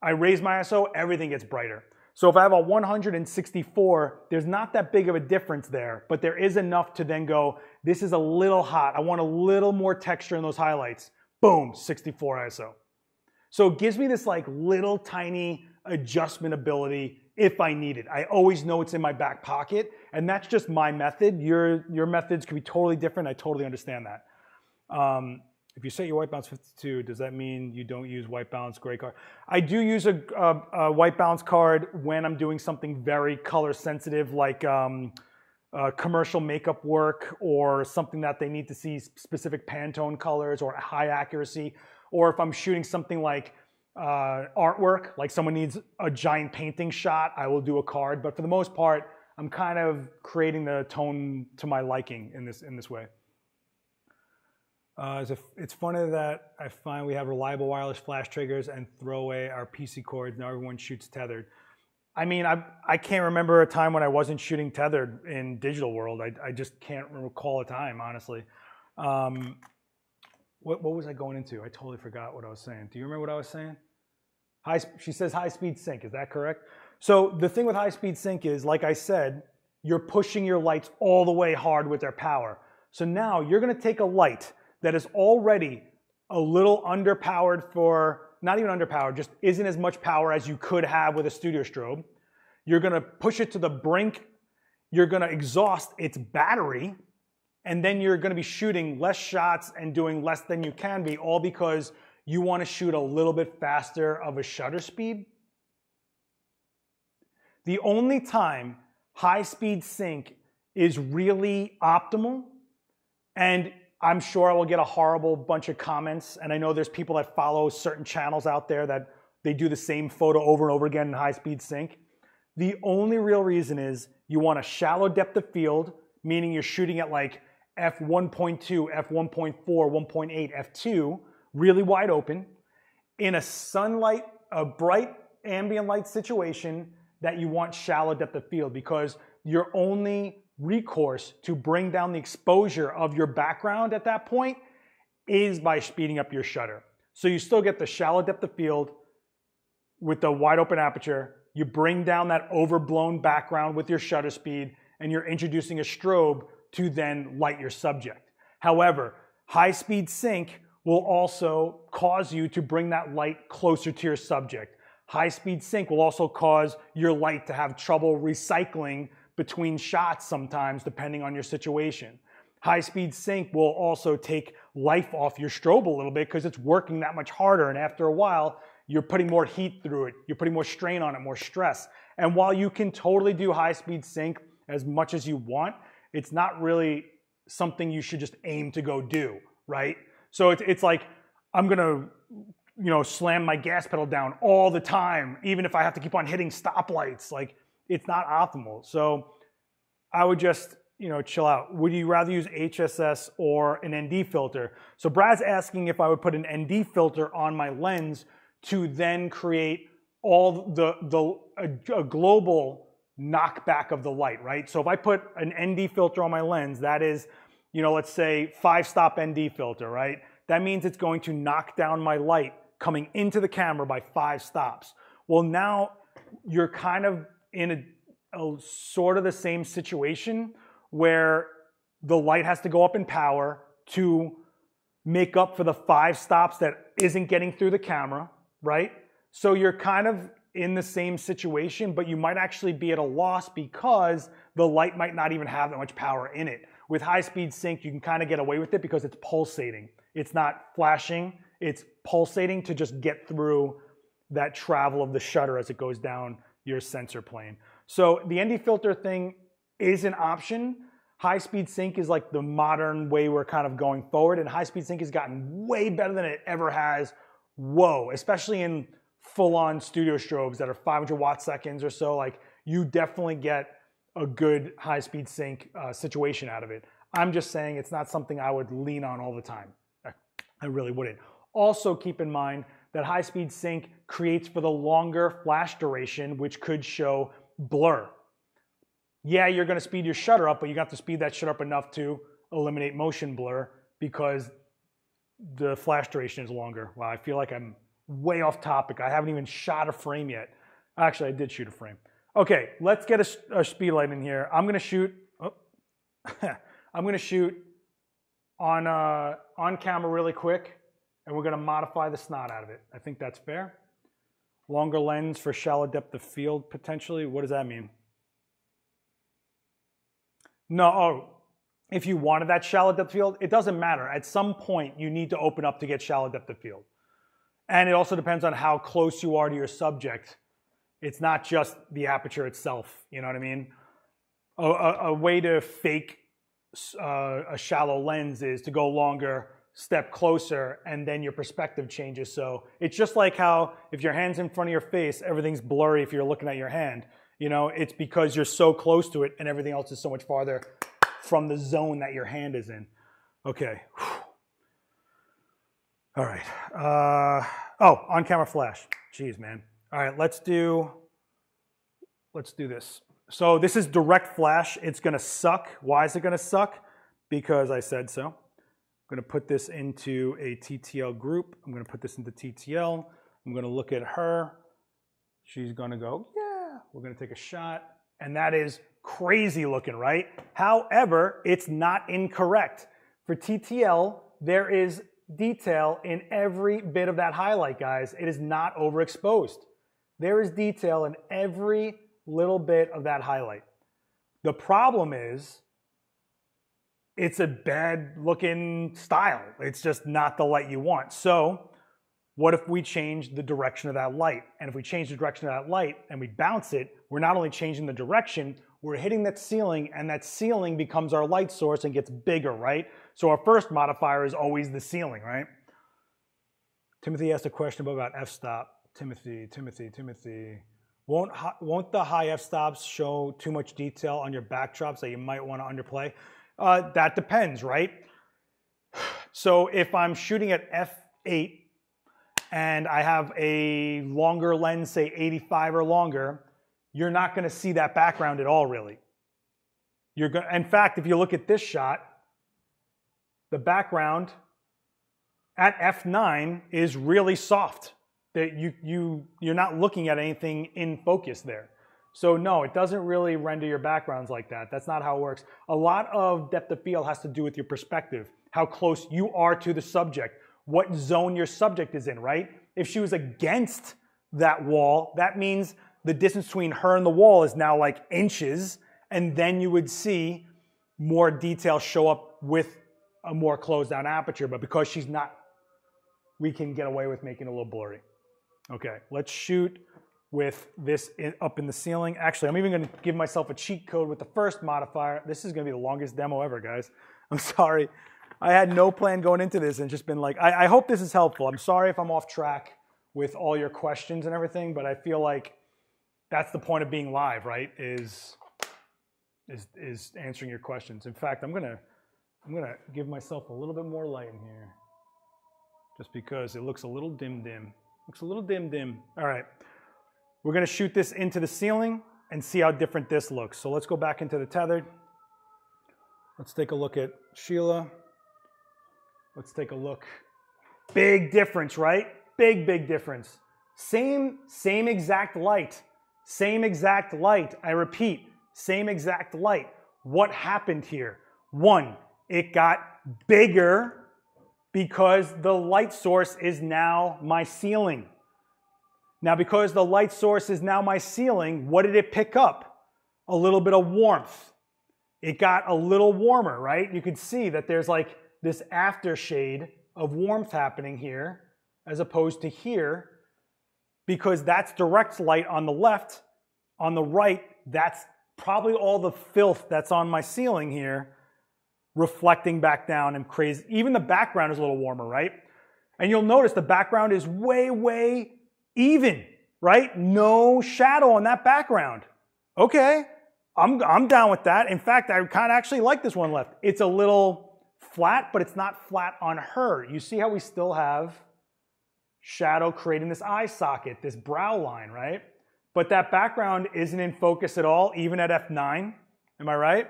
I raise my ISO, everything gets brighter. So if I have a 164, there's not that big of a difference there, but there is enough to then go, this is a little hot. I want a little more texture in those highlights. Boom, 64 ISO. So it gives me this like little tiny adjustment ability if I need it. I always know it's in my back pocket, and that's just my method. Your methods could be totally different. I totally understand that. If you set your white balance 52, does that mean you don't use white balance gray card? I do use a white balance card when I'm doing something very color sensitive, like commercial makeup work or something that they need to see specific Pantone colors or high accuracy. Or if I'm shooting something like artwork, like someone needs a giant painting shot, I will do a card. But for the most part, I'm kind of creating the tone to my liking in this way. It's funny that I find we have reliable wireless flash triggers and throw away our PC cords. Now everyone shoots tethered. I mean, I can't remember a time when I wasn't shooting tethered in digital world. I just can't recall a time, honestly. What was I going into? I totally forgot what I was saying. Do you remember what I was saying? She says high-speed sync. Is that correct? So the thing with high-speed sync is, like I said, you're pushing your lights all the way hard with their power. So now you're going to take a light that is already a little underpowered for, not even underpowered, just isn't as much power as you could have with a studio strobe. You're going to push it to the brink. You're going to exhaust its battery. And then you're going to be shooting less shots and doing less than you can be, all because you want to shoot a little bit faster of a shutter speed. The only time high-speed sync is really optimal, and I'm sure I will get a horrible bunch of comments, and I know there's people that follow certain channels out there that they do the same photo over and over again in high-speed sync. The only real reason is you want a shallow depth of field, meaning you're shooting at like f1.2, f1.4, 1.8, f2, really wide open, in a sunlight, a bright ambient light situation that you want shallow depth of field, because your only recourse to bring down the exposure of your background at that point is by speeding up your shutter. So you still get the shallow depth of field with the wide open aperture, you bring down that overblown background with your shutter speed, and you're introducing a strobe to then light your subject. However, high-speed sync will also cause you to bring that light closer to your subject. High-speed sync will also cause your light to have trouble recycling between shots sometimes, depending on your situation. High-speed sync will also take life off your strobe a little bit because it's working that much harder, and after a while, you're putting more heat through it, you're putting more strain on it, more stress. And while you can totally do high-speed sync as much as you want, it's not really something you should just aim to go do, right? So it's like, I'm gonna, slam my gas pedal down all the time, even if I have to keep on hitting stoplights. Like, it's not optimal. So I would just, chill out. Would you rather use HSS or an ND filter? So Brad's asking if I would put an ND filter on my lens to then create all a global knockback of the light, right? So if I put an ND filter on my lens, that is, let's say 5-stop ND filter, right? That means it's going to knock down my light coming into the camera by 5 stops. Well, now you're kind of in a sort of the same situation where the light has to go up in power to make up for the 5 stops that isn't getting through the camera, right? So you're kind of in the same situation, but you might actually be at a loss because the light might not even have that much power in it. With high-speed sync, you can kind of get away with it because it's pulsating. It's not flashing, it's pulsating to just get through that travel of the shutter as it goes down your sensor plane. So the ND filter thing is an option. High-speed sync is like the modern way we're kind of going forward, and high-speed sync has gotten way better than it ever has. Whoa, especially in full-on studio strobes that are 500 watt seconds or so. Like, you definitely get a good high-speed sync situation out of it. I'm just saying it's not something I would lean on all the time. I really wouldn't. Also keep in mind that high-speed sync creates for the longer flash duration, which could show blur. yeah, you're going to speed your shutter up, but you got to speed that shutter up enough to eliminate motion blur because the flash duration is longer. Wow, I feel like I'm way off topic. I haven't even shot a frame yet. Actually, I did shoot a frame. Okay, let's get a speed light in here. I'm going to shoot. Oh, I'm going to shoot on camera really quick, and we're going to modify the snot out of it. I think that's fair. Longer lens for shallow depth of field potentially. What does that mean? No, oh, if you wanted that shallow depth of field, it doesn't matter. At some point, you need to open up to get shallow depth of field. And it also depends on how close you are to your subject. It's not just the aperture itself, you know what I mean? A way to fake a shallow lens is to go longer, step closer, and then your perspective changes. So it's just like how if your hand's in front of your face, everything's blurry if you're looking at your hand. You know, it's because you're so close to it and everything else is so much farther from the zone that your hand is in. Okay. All right. Oh, on camera flash. Jeez, man. All right, let's do this. So this is direct flash. It's going to suck. Why is it going to suck? Because I said so. I'm going to put this into a TTL group. I'm going to put this into TTL. I'm going to look at her. She's going to go, yeah. We're going to take a shot. And that is crazy looking, right? However, it's not incorrect. For TTL, there is detail in every bit of that highlight, guys. It is not overexposed. There is detail in every little bit of that highlight. The problem is it's a bad looking style. It's just not the light you want. So what if we change the direction of that light? And if we change the direction of that light and we bounce it, we're not only changing the direction, we're hitting that ceiling, and that ceiling becomes our light source and gets bigger, right? So our first modifier is always the ceiling, right? Timothy asked a question about f-stop. Timothy. Won't the high f-stops show too much detail on your backdrops that you might want to underplay? That depends, right? So if I'm shooting at f8 and I have a longer lens, say 85 or longer, you're not going to see that background at all, really. In fact, if you look at this shot, the background at f9 is really soft. That you're not looking at anything in focus there. So no, it doesn't really render your backgrounds like that. That's not how it works. A lot of depth of field has to do with your perspective, how close you are to the subject, what zone your subject is in, right? If she was against that wall, that means the distance between her and the wall is now like inches, and then you would see more detail show up with a more closed down aperture. But because she's not, we can get away with making it a little blurry. Okay, let's shoot with this up in the ceiling. Actually, I'm even going to give myself a cheat code with the first modifier. This is going to be the longest demo ever, guys. I'm sorry. I had no plan going into this and just been like, I hope this is helpful. I'm sorry if I'm off track with all your questions and everything, but I feel like that's the point of being live, right? Is answering your questions. In fact, I'm gonna give myself a little bit more light in here, just because it looks a little dim. Looks a little dim. All right, we're gonna shoot this into the ceiling and see how different this looks. So let's go back into the tethered. Let's take a look at Sheila. Let's take a look. Big difference, right? Big difference. Same exact light. Same exact light. I repeat, same exact light. What happened here? One, it got bigger because the light source is now my ceiling. Now, because the light source is now my ceiling, what did it pick up? A little bit of warmth. It got a little warmer, right? You can see that there's like this aftershade of warmth happening here as opposed to here, because that's direct light on the left. On the right, that's probably all the filth that's on my ceiling here reflecting back down and crazy. Even the background is a little warmer, right? And you'll notice the background is way even, right? No shadow on that background. Okay, I'm down with that. In fact, I kind of actually like this one left. It's a little flat, but it's not flat on her. You see how we still have shadow creating this eye socket, this brow line, right? But that background isn't in focus at all, even at f9. Am I right?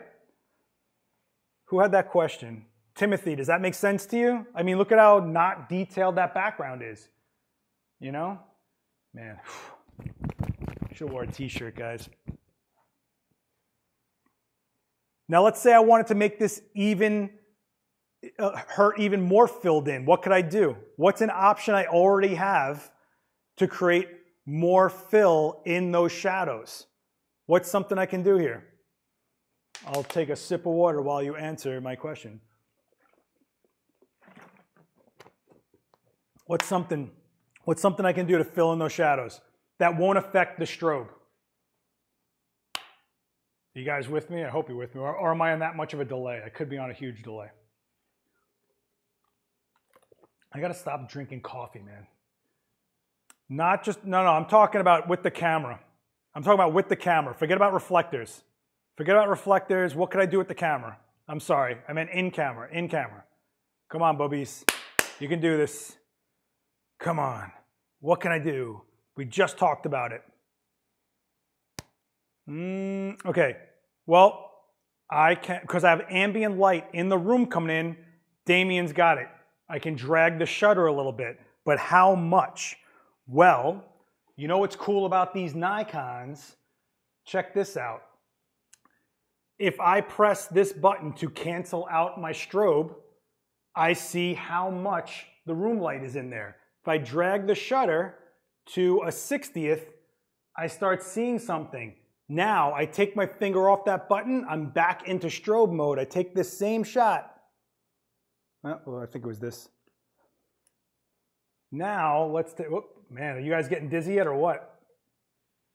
Who had that question? Timothy, does that make sense to you? I mean, look at how not detailed that background is. You know? Man, should have wore a t-shirt, guys. Now let's say I wanted to make this her even more filled in. What could I do? What's an option I already have to create more fill in those shadows? What's something I can do here? I'll take a sip of water while you answer my question. What's something I can do to fill in those shadows that won't affect the strobe? You guys with me? I hope you're with me. Or am I on that much of a delay? I could be on a huge delay. I got to stop drinking coffee, man. Not just, no, I'm talking about with the camera. I'm talking about with the camera. Forget about reflectors. Forget about reflectors. What could I do with the camera? I'm sorry. I meant in camera. In camera. Come on, bubbies. You can do this. Come on. What can I do? We just talked about it. Okay. Well, I can, because I have ambient light in the room coming in, Damien's got it. I can drag the shutter a little bit, but how much? Well, you know what's cool about these Nikons? Check this out. If I press this button to cancel out my strobe, I see how much the room light is in there. If I drag the shutter to a 60th, I start seeing something. Now I take my finger off that button, I'm back into strobe mode. I take this same shot. Well, I think it was this. Now let's take, whoop, man, are you guys getting dizzy yet or what?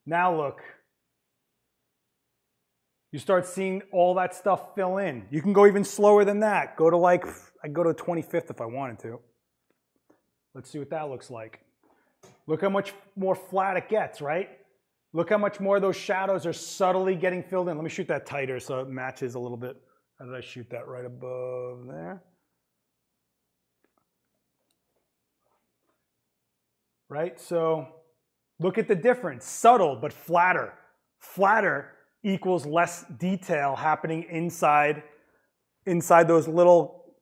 Now look. You start seeing all that stuff fill in. You can go even slower than that. Go to like, I go to 25th if I wanted to. Let's see what that looks like. Look how much more flat it gets, right? Look how much more of those shadows are subtly getting filled in. Let me shoot that tighter so it matches a little bit. How did I shoot that? Right above there. Right, so look at the difference. Subtle, but flatter. Flatter equals less detail happening inside those little,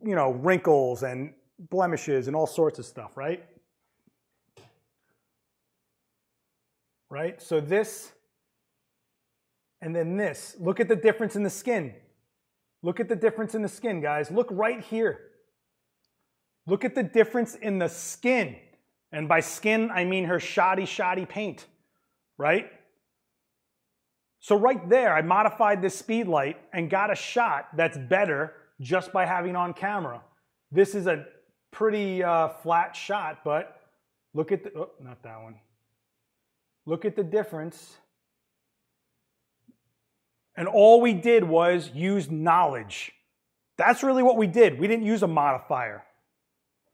you know, wrinkles and blemishes and all sorts of stuff, right? Right, so this and then this. Look at the difference in the skin. Look at the difference in the skin, guys. Look right here. Look at the difference in the skin. And by skin, I mean her shoddy paint, right? So right there, I modified this speed light and got a shot that's better just by having it on camera. This is a pretty flat shot, but look at the, oh, not that one. Look at the difference. And all we did was use knowledge. That's really what we did. We didn't use a modifier.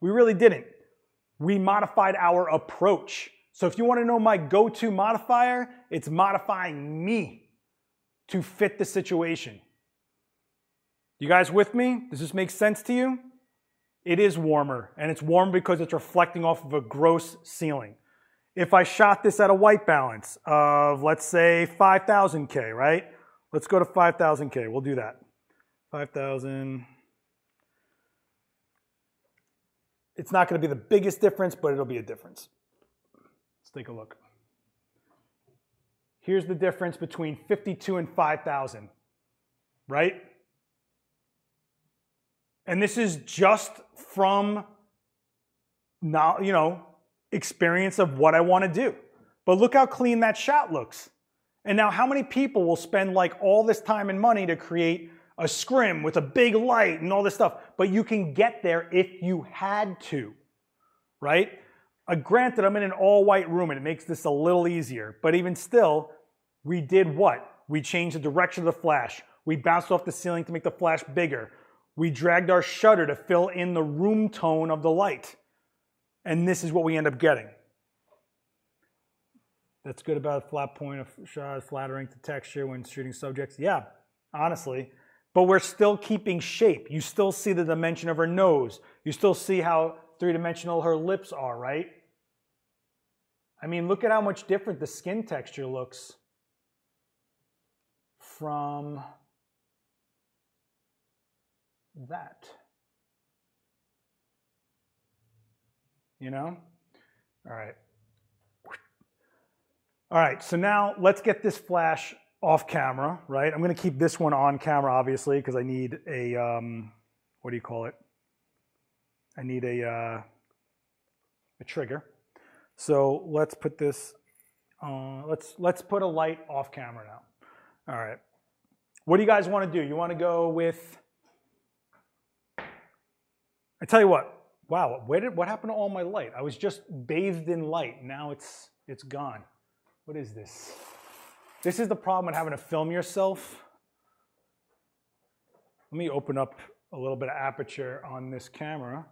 We really didn't. We modified our approach. So if you want to know my go-to modifier, it's modifying me to fit the situation. You guys with me? Does this make sense to you? It is warmer, and it's warm because it's reflecting off of a gross ceiling. If I shot this at a white balance of, let's say, 5,000K, right? Let's go to 5,000K. We'll do that. 5,000. It's not going to be the biggest difference, but it'll be a difference. Let's take a look. Here's the difference between 52 and 5,000, right? And this is just from now, you know, experience of what I want to do. But look how clean that shot looks. And now how many people will spend like all this time and money to create a scrim with a big light and all this stuff, but you can get there if you had to, right? Granted, I'm in an all-white room and it makes this a little easier, but even still, we did what? We changed the direction of the flash. We bounced off the ceiling to make the flash bigger. We dragged our shutter to fill in the room tone of the light. And this is what we end up getting. That's good about a flat point of shot, flattering to texture when shooting subjects. Yeah, honestly. But we're still keeping shape. You still see the dimension of her nose. You still see how three-dimensional her lips are, right? I mean, look at how much different the skin texture looks from that. You know? All right. All right, so now let's get this flash off camera, right? I'm gonna keep this one on camera, obviously, because I need a, what do you call it? I need a trigger. So let's put this, let's put a light off camera now. All right. What do you guys want to do? You want to go with, I tell you what, wow, what happened to all my light? I was just bathed in light. Now it's gone. What is this? This is the problem with having to film yourself. Let me open up a little bit of aperture on this camera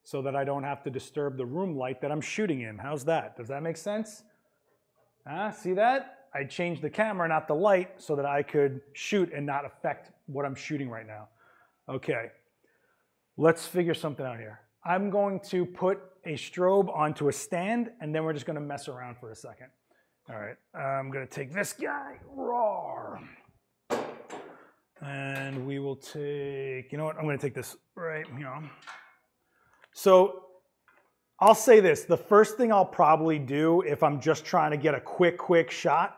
so that I don't have to disturb the room light that I'm shooting in. How's that? Does that make sense? See that? I changed the camera, not the light, so that I could shoot and not affect what I'm shooting right now. Okay, let's figure something out here. I'm going to put a strobe onto a stand, and then we're just gonna mess around for a second. All right, I'm gonna take this guy, roar. And we will take, you know what, I'm gonna take this right here. So I'll say this, the first thing I'll probably do if I'm just trying to get a quick shot,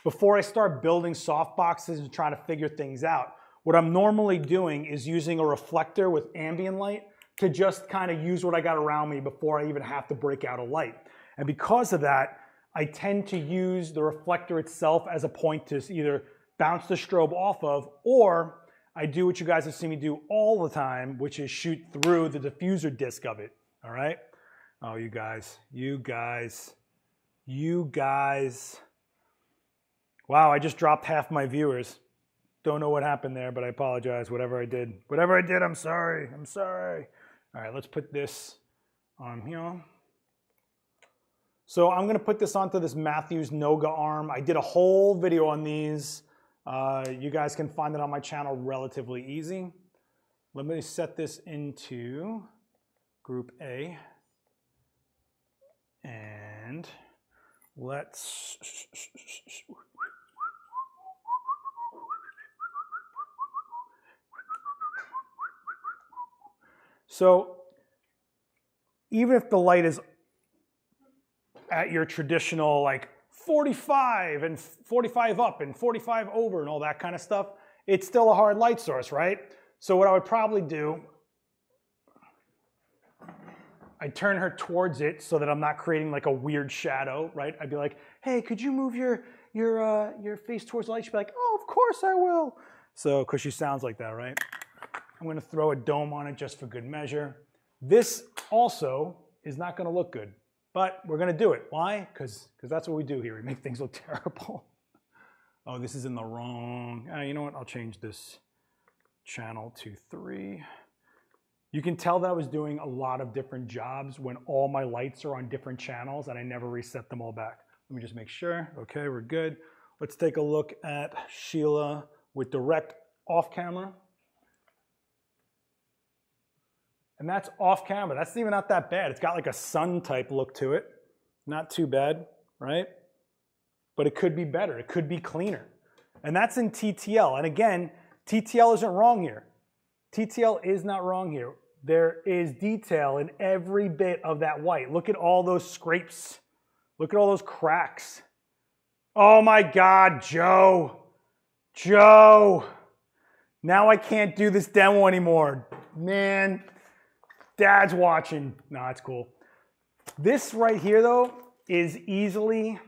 before I start building softboxes and trying to figure things out, what I'm normally doing is using a reflector with ambient light to just kind of use what I got around me before I even have to break out a light. And because of that, I tend to use the reflector itself as a point to either bounce the strobe off of, or I do what you guys have seen me do all the time, which is shoot through the diffuser disc of it, all right? Oh, you guys. Wow, I just dropped half my viewers. Don't know what happened there, but I apologize. Whatever I did, I'm sorry. All right, let's put this on here. So I'm gonna put this onto this Matthews Noga arm. I did a whole video on these. You guys can find it on my channel relatively easy. Let me set this into group A. And let's, so even if the light is at your traditional like 45 and 45 up and 45 over and all that kind of stuff, it's still a hard light source, right? So what I would probably do, I'd turn her towards it so that I'm not creating like a weird shadow, right? I'd be like, hey, could you move your face towards the light? She'd be like, oh, of course I will. So, because she sounds like that, right? I'm gonna throw a dome on it just for good measure. This also is not gonna look good, but we're gonna do it. Why? Because that's what we do here. We make things look terrible. Oh, this is in the wrong, you know what? I'll change this channel to 3. You can tell that I was doing a lot of different jobs when all my lights are on different channels and I never reset them all back. Let me just make sure. Okay, we're good. Let's take a look at Sheila with direct off camera. And that's off camera. That's even not that bad. It's got like a sun type look to it. Not too bad, right? But it could be better. It could be cleaner. And that's in TTL. And again, TTL isn't wrong here. TTL is not wrong here. There is detail in every bit of that white. Look at all those scrapes. Look at all those cracks. Oh my God, Joe. Joe. Now I can't do this demo anymore. Man, Dad's watching. Nah, it's cool. This right here though is easily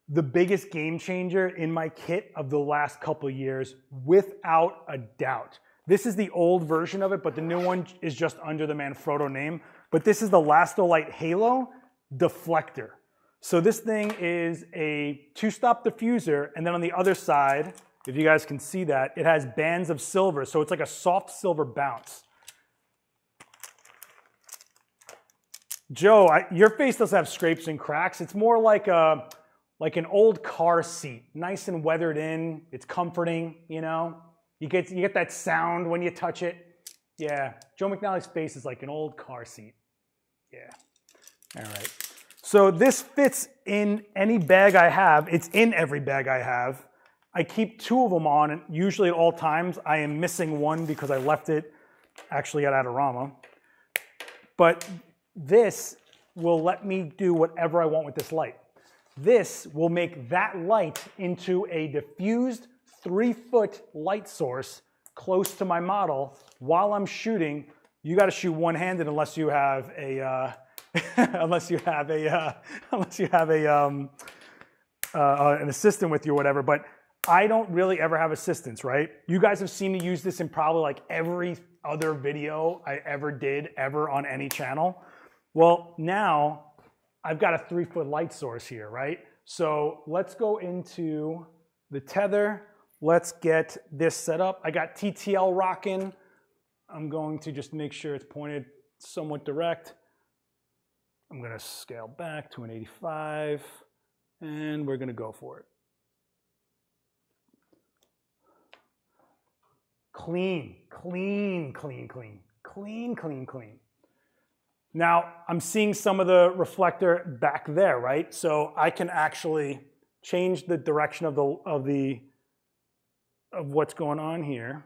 the biggest game changer in my kit of the last couple of years, without a doubt. This is the old version of it, but the new one is just under the Manfrotto name. But this is the Lastolite Halo deflector. So this thing is a 2-stop diffuser, and then on the other side, if you guys can see that, it has bands of silver, so it's like a soft silver bounce. Joe, your face doesn't have scrapes and cracks. It's more like an old car seat, nice and weathered in. It's comforting, you know. You get that sound when you touch it. Yeah, Joe McNally's face is like an old car seat. Yeah, all right. So this fits in any bag I have. It's in every bag I have. I keep 2 of them on, and usually at all times. I am missing one because I left it actually at Adorama. But this will let me do whatever I want with this light. This will make that light into a diffused 3-foot light source close to my model while I'm shooting. You got to shoot one-handed unless you have a an assistant with you or whatever. But I don't really ever have assistants, right? You guys have seen me use this in probably like every other video I ever did on any channel. Well, now I've got a 3-foot light source here, right? So let's go into the tether. Let's get this set up. I got TTL rocking. I'm going to just make sure it's pointed somewhat direct. I'm going to scale back to an 85, and we're going to go for it. Clean, clean, clean, clean, clean, clean, clean. Now, I'm seeing some of the reflector back there, right? So I can actually change the direction of what's going on here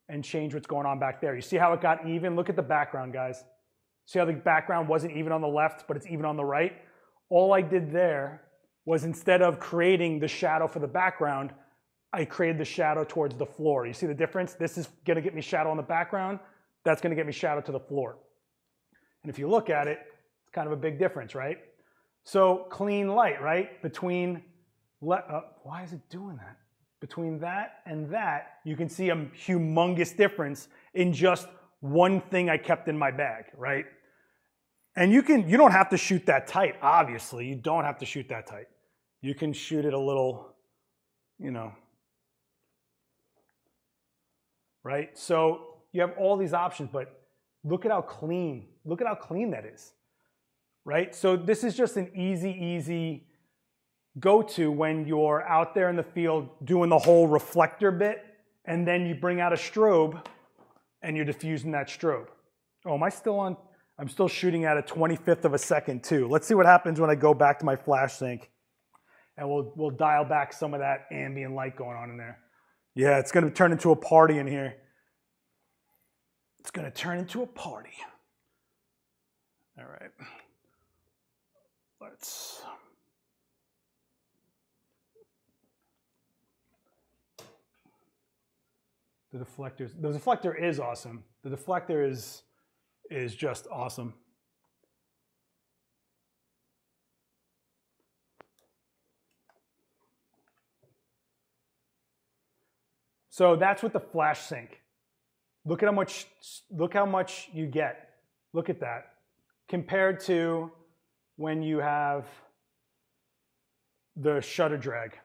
and change what's going on back there. You see how it got even? Look at the background, guys. See how the background wasn't even on the left, but it's even on the right? All I did there was, instead of creating the shadow for the background, I created the shadow towards the floor. You see the difference? This is gonna get me shadow on the background. That's gonna get me shadow to the floor. And if you look at it, it's kind of a big difference, right? So clean light, right? Between, why is it doing that? Between that and that, you can see a humongous difference in just one thing I kept in my bag, right? And you don't have to shoot that tight, obviously. You don't have to shoot that tight. You can shoot it a little, you know, right? So you have all these options, but look at how clean that is, right? So this is just an easy go-to when you're out there in the field doing the whole reflector bit, and then you bring out a strobe and you're diffusing that strobe. Oh, am I still on? I'm still shooting at a 25th of a second too. Let's see what happens when I go back to my flash sync, and we'll dial back some of that ambient light going on in there. Yeah, it's gonna turn into a party in here. It's gonna turn into a party. All right, let's. The deflector is awesome. The deflector is just awesome. So that's with the flash sync. Look at how much you get. Look at that. Compared to when you have the shutter drag.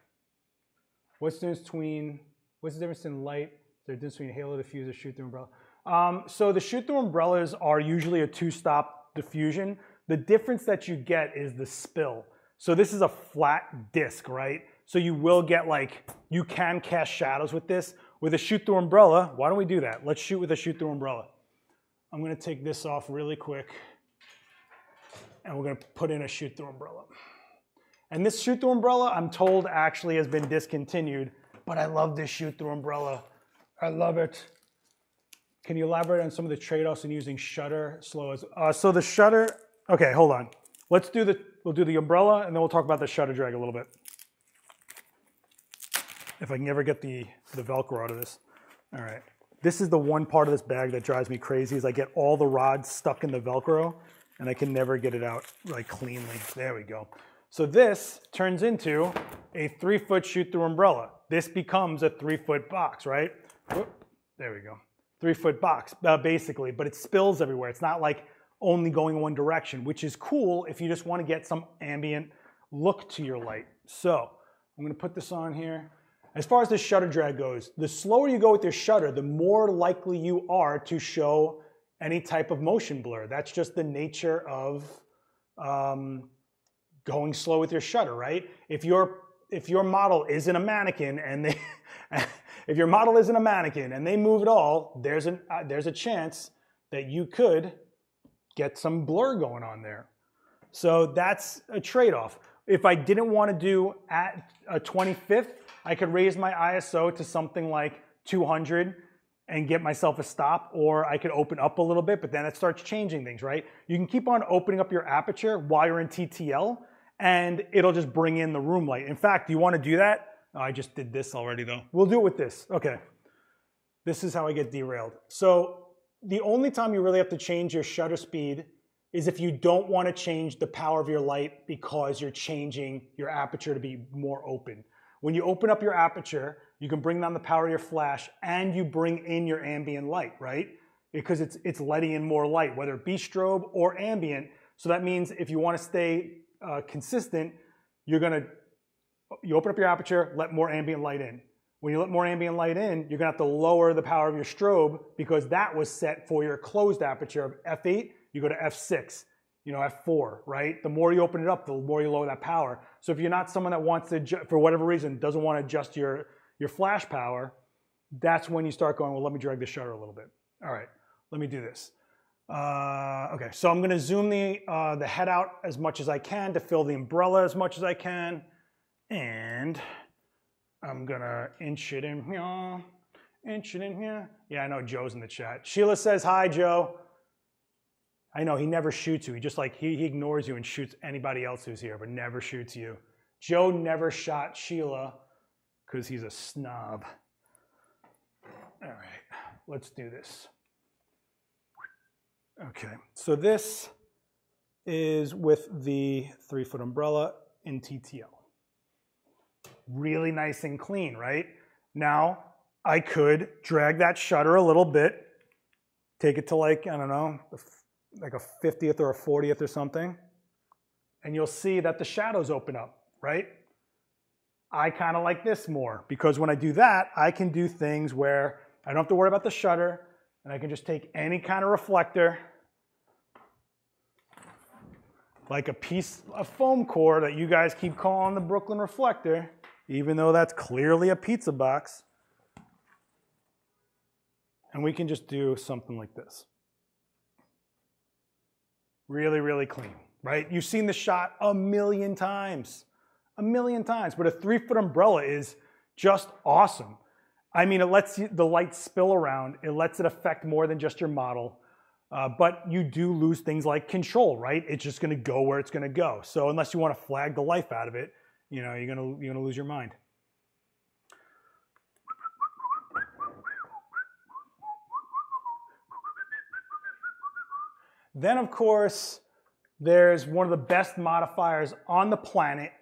What's the difference in light? Is there a difference between halo diffuser, shoot-through umbrella? So the shoot-through umbrellas are usually a 2-stop diffusion. The difference that you get is the spill. So this is a flat disc, right? So you will get, like, you can cast shadows with this. With a shoot-through umbrella, why don't we do that? Let's shoot with a shoot-through umbrella. I'm gonna take this off really quick, and we're gonna put in a shoot-through umbrella. And this shoot-through umbrella, I'm told, actually has been discontinued, but I love this shoot-through umbrella. I love it. Can you elaborate on some of the trade-offs in using shutter slow? So the shutter, okay, hold on. We'll do the umbrella, and then we'll talk about the shutter drag a little bit. If I can ever get the Velcro out of this. All right. This is the one part of this bag that drives me crazy, is I get all the rods stuck in the Velcro, and I can never get it out like cleanly. There we go. So this turns into a 3-foot shoot-through umbrella. This becomes a 3-foot box, right? Whoop, there we go. 3-foot box, basically, but it spills everywhere. It's not like only going one direction, which is cool if you just want to get some ambient look to your light. So I'm gonna put this on here. As far as the shutter drag goes, the slower you go with your shutter, the more likely you are to show any type of motion blur. That's just the nature of going slow with your shutter, right? If your model isn't a mannequin and they if your model isn't a mannequin and they move at all, there's a chance that you could get some blur going on there. So that's a trade-off. If I didn't want to do at a 25th, I could raise my ISO to something like 200 and get myself a stop, or I could open up a little bit, but then it starts changing things, right? You can keep on opening up your aperture while you're in TTL, and it'll just bring in the room light. In fact, do you want to do that? Oh, I just did this already though. We'll do it with this. Okay. This is how I get derailed. So the only time you really have to change your shutter speed is if you don't want to change the power of your light because you're changing your aperture to be more open. When you open up your aperture, you can bring down the power of your flash and you bring in your ambient light, right? Because it's letting in more light, whether it be strobe or ambient. So that means if you want to stay consistent, you open up your aperture, let more ambient light in. When you let more ambient light in, you're gonna have to lower the power of your strobe because that was set for your closed aperture of f8, you go to f6, f4, right? The more you open it up, the more you lower that power. So if you're not someone that wants to, for whatever reason, doesn't want to adjust your flash power, that's when you start going, well, let me drag the shutter a little bit. All right, let me do this. Okay, so I'm gonna zoom the head out as much as I can to fill the umbrella as much as I can. And I'm gonna inch it in here, inch it in here. Yeah, I know Joe's in the chat. Sheila says, hi, Joe. I know, he never shoots you. He just he ignores you and shoots anybody else who's here, but never shoots you. Joe never shot Sheila because he's a snob. All right, let's do this. Okay, so this is with the 3-foot umbrella in TTL. Really nice and clean, right? Now, I could drag that shutter a little bit, take it to like, I don't know, like a 50th or a 40th or something, and you'll see that the shadows open up, right? I kind of like this more because when I do that, I can do things where I don't have to worry about the shutter, and I can just take any kind of reflector, like a piece of foam core that you guys keep calling the Brooklyn reflector, even though that's clearly a pizza box. And we can just do something like this. Really, really clean, right? You've seen the shot a million times, but a 3-foot umbrella is just awesome. I mean, it lets the light spill around. It lets it affect more than just your model. But you do lose things like control, right? It's just gonna go where it's gonna go. So unless you want to flag the life out of it, you're gonna lose your mind. Then of course, there's one of the best modifiers on the planet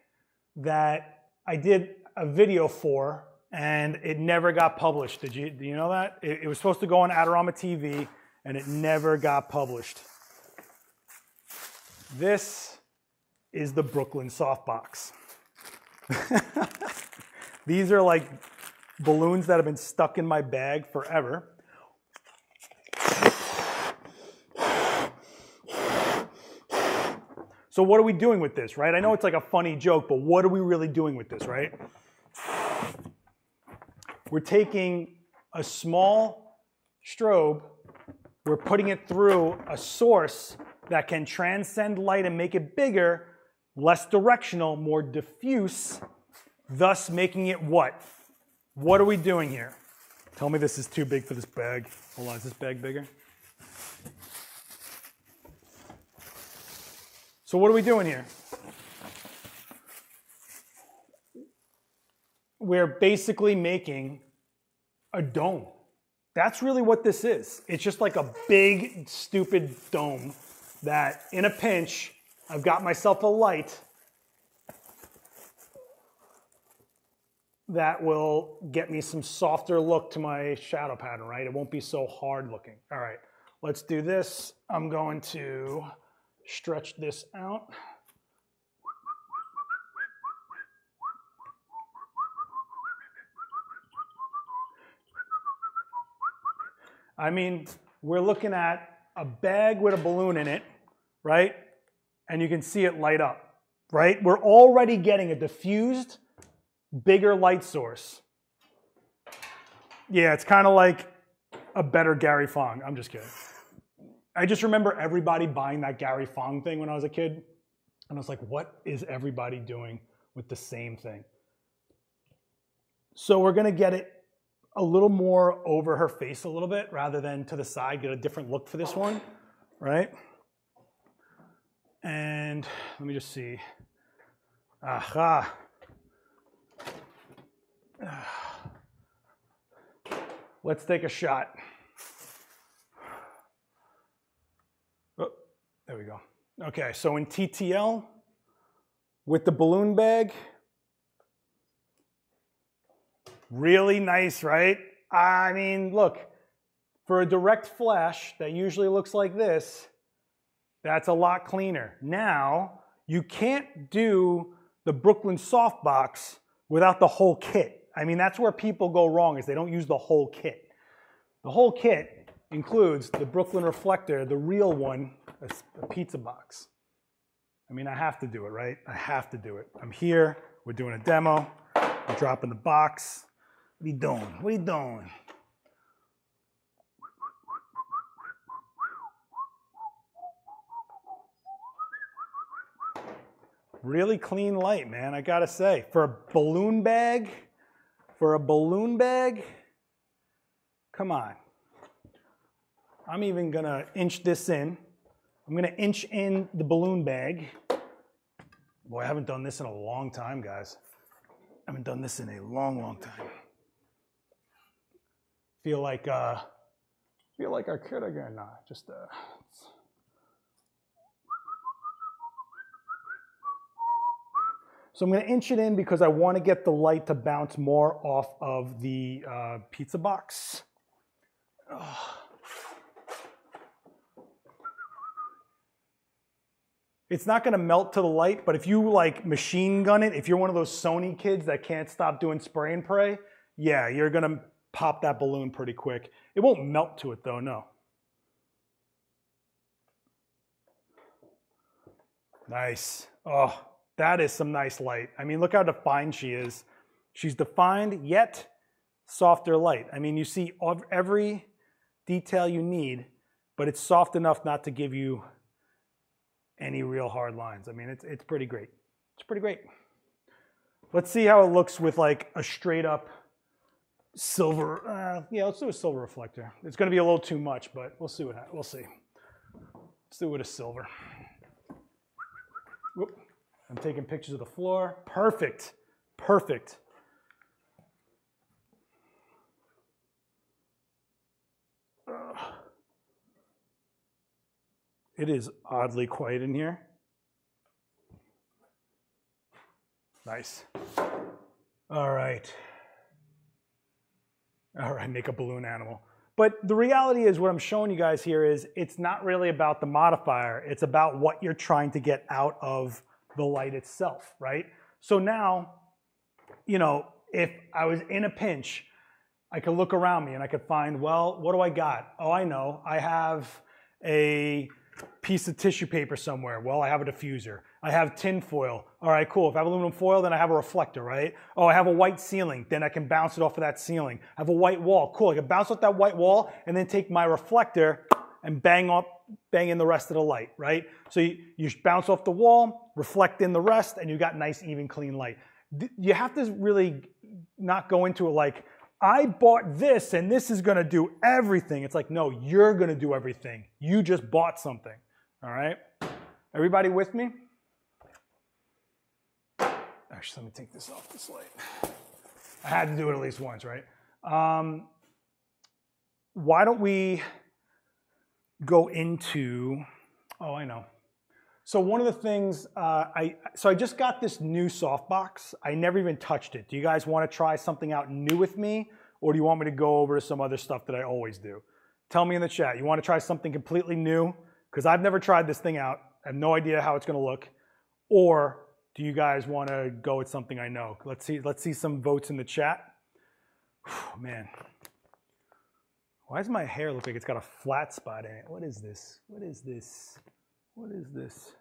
that I did a video for, and it never got published. Do you know that? It was supposed to go on Adorama TV, and it never got published. This is the Brooklyn softbox. These are like balloons that have been stuck in my bag forever. So what are we doing with this, right? I know it's like a funny joke, but what are we really doing with this, right? We're taking a small strobe, we're putting it through a source that can transcend light and make it bigger, less directional, more diffuse, thus making it what? What are we doing here? Tell me this is too big for this bag. Hold on, is this bag bigger? So what are we doing here? We're basically making a dome. That's really what this is. It's just like a big, stupid dome that in a pinch, I've got myself a light that will get me some softer look to my shadow pattern, right? It won't be so hard looking. All right, let's do this. I'm going to stretch this out. I mean, we're looking at a bag with a balloon in it, right? And you can see it light up, right? We're already getting a diffused, bigger light source. Yeah, it's kind of like a better Gary Fong. I'm just kidding. I just remember everybody buying that Gary Fong thing when I was a kid. And I was like, what is everybody doing with the same thing? So we're gonna get it a little more over her face a little bit rather than to the side, get a different look for this one, right? And let me just see. Aha. Let's take a shot. Oh, there we go. Okay, so in TTL, with the balloon bag, really nice, right? I mean, look, for a direct flash that usually looks like this, that's a lot cleaner. Now, you can't do the Brooklyn softbox without the whole kit. I mean, that's where people go wrong, is they don't use the whole kit. The whole kit includes the Brooklyn reflector, the real one, a pizza box. I mean, I have to do it, right? I have to do it. I'm here, we're doing a demo, I'm dropping the box. What are you doing? What are you doing? Really clean light, man, I gotta say. For a balloon bag, come on. I'm even gonna inch this in. I'm gonna inch in the balloon bag. Boy, I haven't done this in a long time, guys. I haven't done this in a long, long time. Feel like our kid again. Nah, just So I'm going to inch it in because I want to get the light to bounce more off of the pizza box. Ugh. It's not going to melt to the light, but if you like machine gun it, if you're one of those Sony kids that can't stop doing spray and pray, yeah, you're going to pop that balloon pretty quick. It won't melt to it though, no. Nice. Oh. That is some nice light. I mean, look how defined she is. She's defined, yet softer light. I mean, you see every detail you need, but it's soft enough not to give you any real hard lines. I mean, it's pretty great. It's pretty great. Let's see how it looks with like a straight up silver. Yeah, let's do a silver reflector. It's going to be a little too much, but we'll see we'll see. Let's do it with a silver. Whoop. I'm taking pictures of the floor. Perfect, perfect. It is oddly quiet in here. Nice. All right. All right, make a balloon animal. But the reality is what I'm showing you guys here is it's not really about the modifier. It's about what you're trying to get out of the light itself, right? So now, you know, if I was in a pinch, I could look around me and I could find, well, what do I got? Oh, I know, I have a piece of tissue paper somewhere. Well, I have a diffuser. I have tin foil. All right, cool. If I have aluminum foil, then I have a reflector, right? Oh, I have a white ceiling. Then I can bounce it off of that ceiling. I have a white wall. Cool, I can bounce off that white wall and then take my reflector and bang in the rest of the light, right? So you bounce off the wall, reflect in the rest, and you got nice, even, clean light. You have to really not go into it like, I bought this and this is gonna do everything. It's like, no, you're gonna do everything. You just bought something, all right? Everybody with me? Actually, let me take this off this light. I had to do it at least once, right? Why don't we go into, oh, I know. So one of the things, I just got this new softbox. I never even touched it. Do you guys want to try something out new with me? Or do you want me to go over to some other stuff that I always do? Tell me in the chat. You want to try something completely new? Because I've never tried this thing out. I have no idea how it's going to look. Or do you guys want to go with something I know? Let's see some votes in the chat. Whew, man. Why does my hair look like it's got a flat spot in it? What is this? What is this? What is this?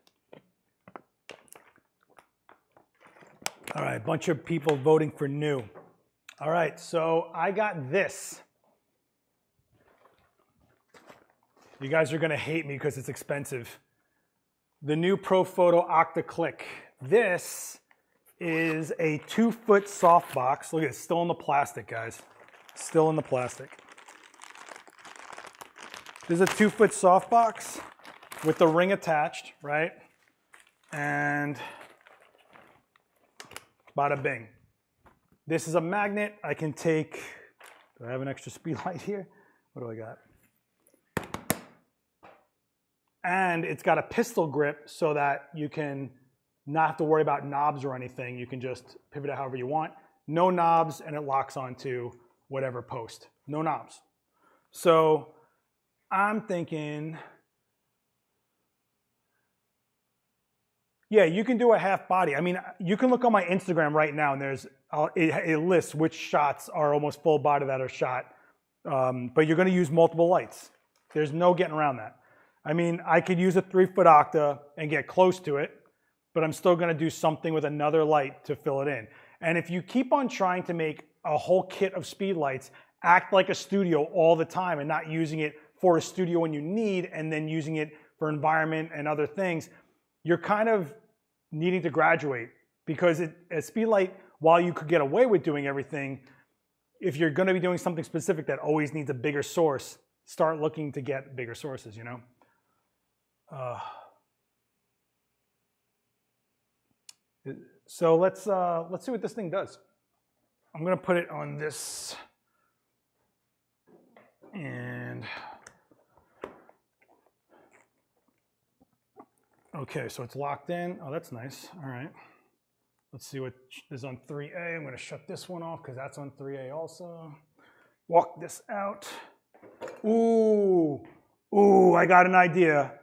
All right, a bunch of people voting for new. All right, so I got this. You guys are gonna hate me because it's expensive. the new Profoto Octa Click. This is a 2-foot softbox. Look at it, still in the plastic, guys. Still in the plastic. This is a 2-foot softbox with the ring attached, right? And bada bing. This is a magnet. I can take, do I have an extra Speedlight here? What do I got? And it's got a pistol grip so that you can not have to worry about knobs or anything. You can just pivot it however you want. No knobs, and it locks onto whatever post. No knobs. So I'm thinking, yeah, you can do a half body. I mean, you can look on my Instagram right now, and there's it lists which shots are almost full body that are shot. But you're going to use multiple lights. There's no getting around that. I mean, I could use a 3-foot Octa and get close to it, but I'm still going to do something with another light to fill it in. And if you keep on trying to make a whole kit of Speedlights act like a studio all the time and not using it for a studio when you need and then using it for environment and other things, you're kind of needing to graduate, because a Speedlight, while you could get away with doing everything, if you're going to be doing something specific that always needs a bigger source, start looking to get bigger sources, you know? So let's see what this thing does. I'm going to put it on this, and okay, so it's locked in. Oh, that's nice. All right. Let's see what is on 3A. I'm going to shut this one off because that's on 3A also. Walk this out. Ooh, I got an idea.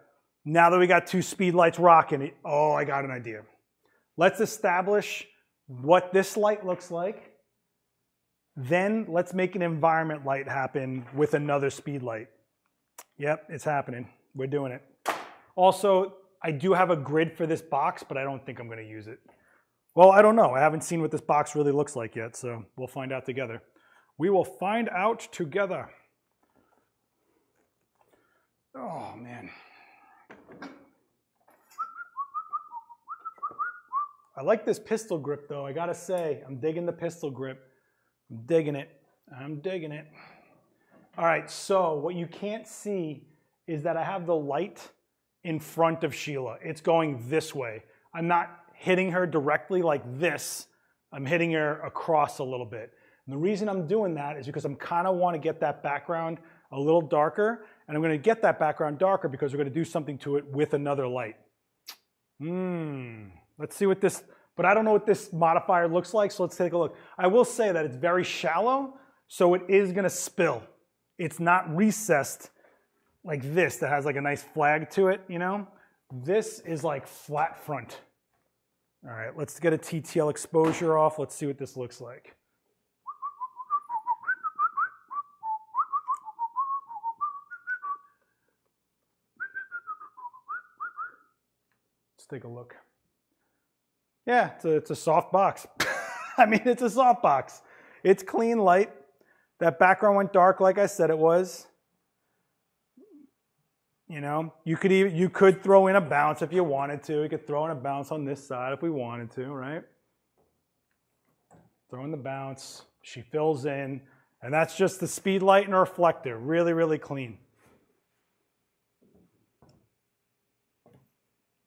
Now that we got 2 Speedlights rocking, oh, I got an idea. Let's establish what this light looks like. Then let's make an environment light happen with another Speedlight. Yep, it's happening. We're doing it. Also, I do have a grid for this box, but I don't think I'm going to use it. Well, I don't know. I haven't seen what this box really looks like yet, so we'll find out together. We will find out together. Oh, man. I like this pistol grip, though. I gotta say, I'm digging the pistol grip. I'm digging it. I'm digging it. All right, so what you can't see is that I have the light in front of Sheila. It's going this way. I'm not hitting her directly like this. I'm hitting her across a little bit. And the reason I'm doing that is because I'm kind of want to get that background a little darker, and I'm going to get that background darker because we're going to do something to it with another light. Let's see what this, but I don't know what this modifier looks like, so let's take a look. I will say that it's very shallow, so it is going to spill. It's not recessed like this that has like a nice flag to it, you know? This is like flat front. All right, let's get a TTL exposure off. Let's see what this looks like. Let's take a look. Yeah, it's a soft box. I mean, it's a soft box. It's clean light. That background went dark like I said it was. You know, you could throw in a bounce if you wanted to. You could throw in a bounce on this side if we wanted to, right? Throw in the bounce. She fills in. And that's just the Speedlight and a reflector. Really, really clean.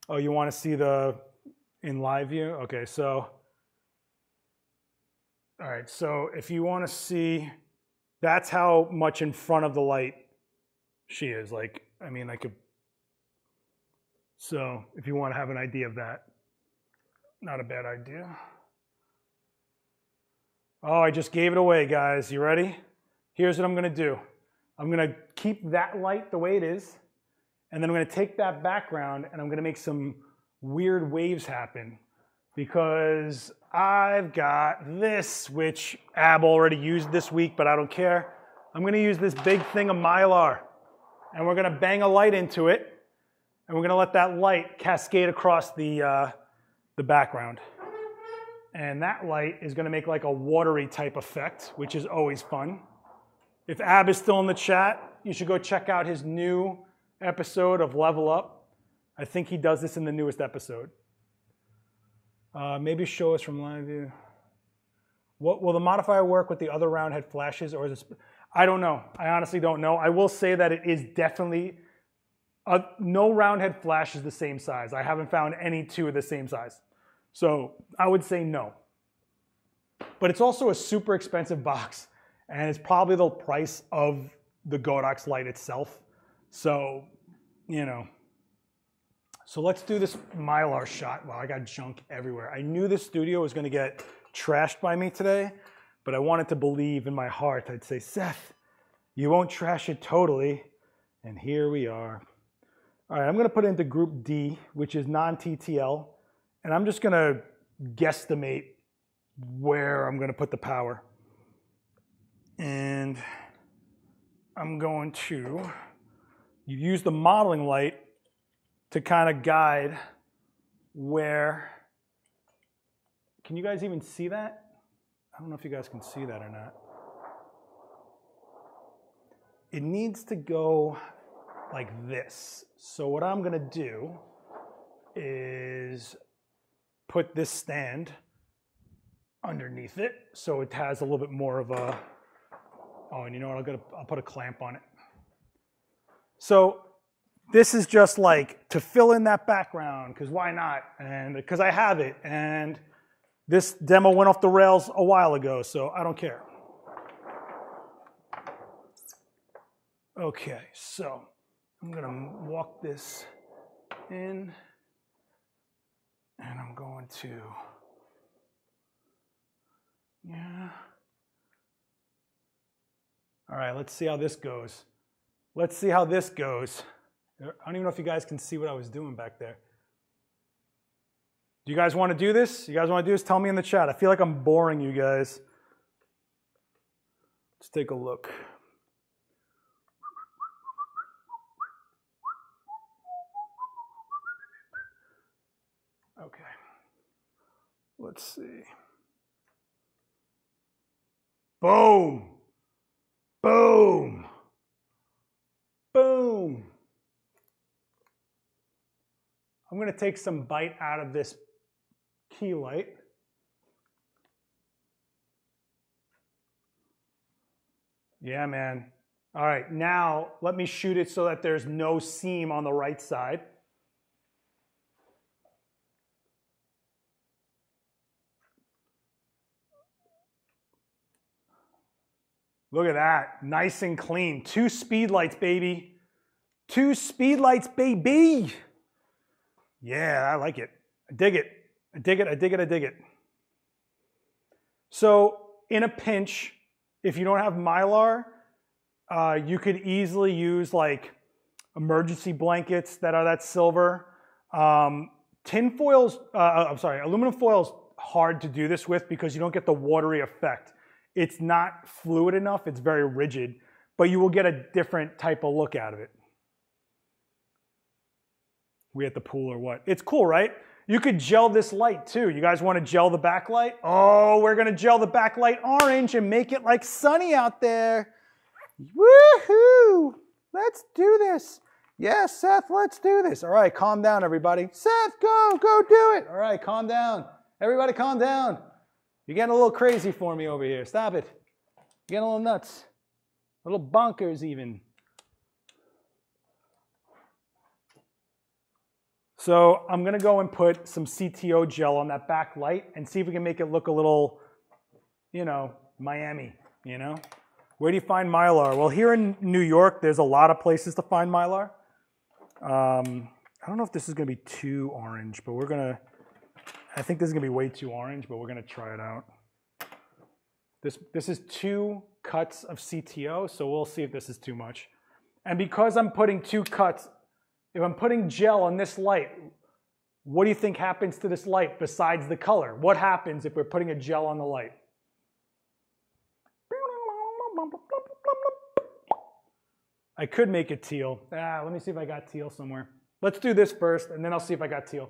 Oh, you want to see the in live view? Okay, so, all right, so if you want to see, that's how much in front of the light she is. Like, I mean, I could, so if you want to have an idea of that, not a bad idea. Oh, I just gave it away, guys. You ready? Here's what I'm going to do. I'm going to keep that light the way it is, and then I'm going to take that background and I'm going to make some weird waves happen, because I've got this, which Ab already used this week, but I don't care. I'm going to use this big thing of Mylar, and we're going to bang a light into it, and we're going to let that light cascade across the background. And that light is going to make like a watery type effect, which is always fun. If Ab is still in the chat, you should go check out his new episode of Level Up. I think he does this in the newest episode. Maybe show us from live view. What will the modifier work with the other round head flashes, or is it? I don't know. I honestly don't know. I will say that it is definitely no round head flash is the same size. I haven't found any two of the same size, so I would say no. But it's also a super expensive box, and it's probably the price of the Godox light itself. So, you know. So let's do this Mylar shot. Wow, I got junk everywhere. I knew this studio was going to get trashed by me today, but I wanted to believe in my heart. I'd say, Seth, you won't trash it totally. And here we are. All right, I'm going to put it into group D, which is non-TTL. And I'm just going to guesstimate where I'm going to put the power. And I'm going to use the modeling light to kind of guide where. Can you guys even see that? I don't know if you guys can see that or not. It needs to go like this. So what I'm going to do is put this stand underneath it so it has a little bit more of a, oh, and you know what, I'll put a clamp on it. So this is just like to fill in that background, because why not? And because I have it, and this demo went off the rails a while ago, so I don't care. Okay, so I'm gonna walk this in, and I'm going to, yeah. All right, let's see how this goes. Let's see how this goes. I don't even know if you guys can see what I was doing back there. Do you guys want to do this? You guys want to do this? Tell me in the chat. I feel like I'm boring you guys. Let's take a look. Okay. Let's see. Boom. Boom. Boom. I'm going to take some bite out of this key light. Yeah, man. All right, now let me shoot it so that there's no seam on the right side. Look at that, nice and clean. 2 speedlights, baby. 2 speedlights, baby. Yeah, I like it. I dig it. I dig it, I dig it, I dig it. So in a pinch, if you don't have Mylar, you could easily use like emergency blankets that are that silver. Tin foils, aluminum foil's hard to do this with because you don't get the watery effect. It's not fluid enough, it's very rigid, but you will get a different type of look out of it. We at the pool or what? It's cool, right? You could gel this light too. You guys want to gel the backlight? Oh, we're gonna gel the backlight orange and make it like sunny out there. Woohoo! Let's do this. Yes, Seth, let's do this. All right, calm down, everybody. Seth, go do it. All right, calm down. Everybody calm down. You're getting a little crazy for me over here. Stop it. You're getting a little nuts. A little bonkers even. So I'm going to go and put some CTO gel on that back light and see if we can make it look a little, you know, Miami, you know? Where do you find Mylar? Well, here in New York, there's a lot of places to find Mylar. I don't know if this is going to be too orange, but we're going to, I think this is going to be way too orange, but we're going to try it out. This is 2 cuts of CTO, so we'll see if this is too much. And because I'm putting 2 cuts, if I'm putting gel on this light, what do you think happens to this light besides the color? What happens if we're putting a gel on the light? I could make it teal. Let me see if I got teal somewhere. Let's do this first, and then I'll see if I got teal.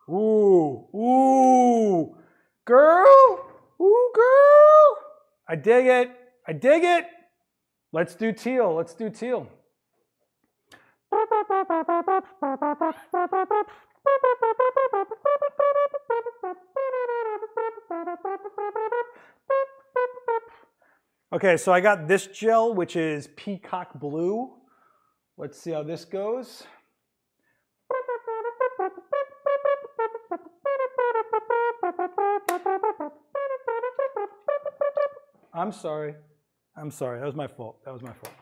Ooh, ooh, girl, ooh, girl. I dig it, I dig it. Let's do teal. Let's do teal. Okay, so I got this gel, which is peacock blue. Let's see how this goes. I'm sorry. I'm sorry. That was my fault. That was my fault.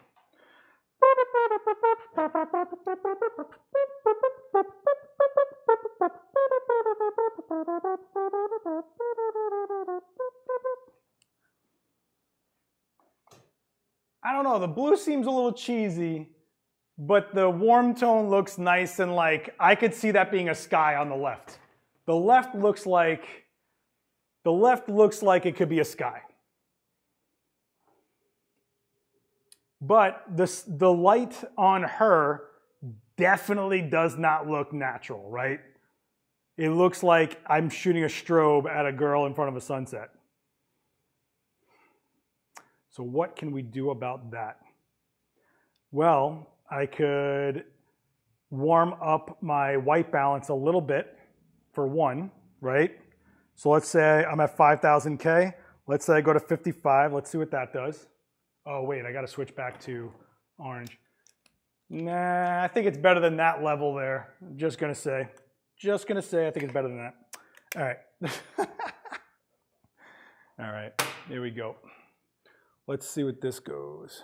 I don't know. The blue seems a little cheesy, but the warm tone looks nice, and like I could see that being a sky on the left. The left looks like it could be a sky. But the light on her definitely does not look natural, right? It looks like I'm shooting a strobe at a girl in front of a sunset. So what can we do about that? Well, I could warm up my white balance a little bit for one, right? So let's say I'm at 5,000K. Let's say I go to 55. Let's see what that does. Oh, wait, I got to switch back to orange. Nah, I think it's better than that level there. I'm just going to say, I think it's better than that. All right. All right, here we go. Let's see what this goes.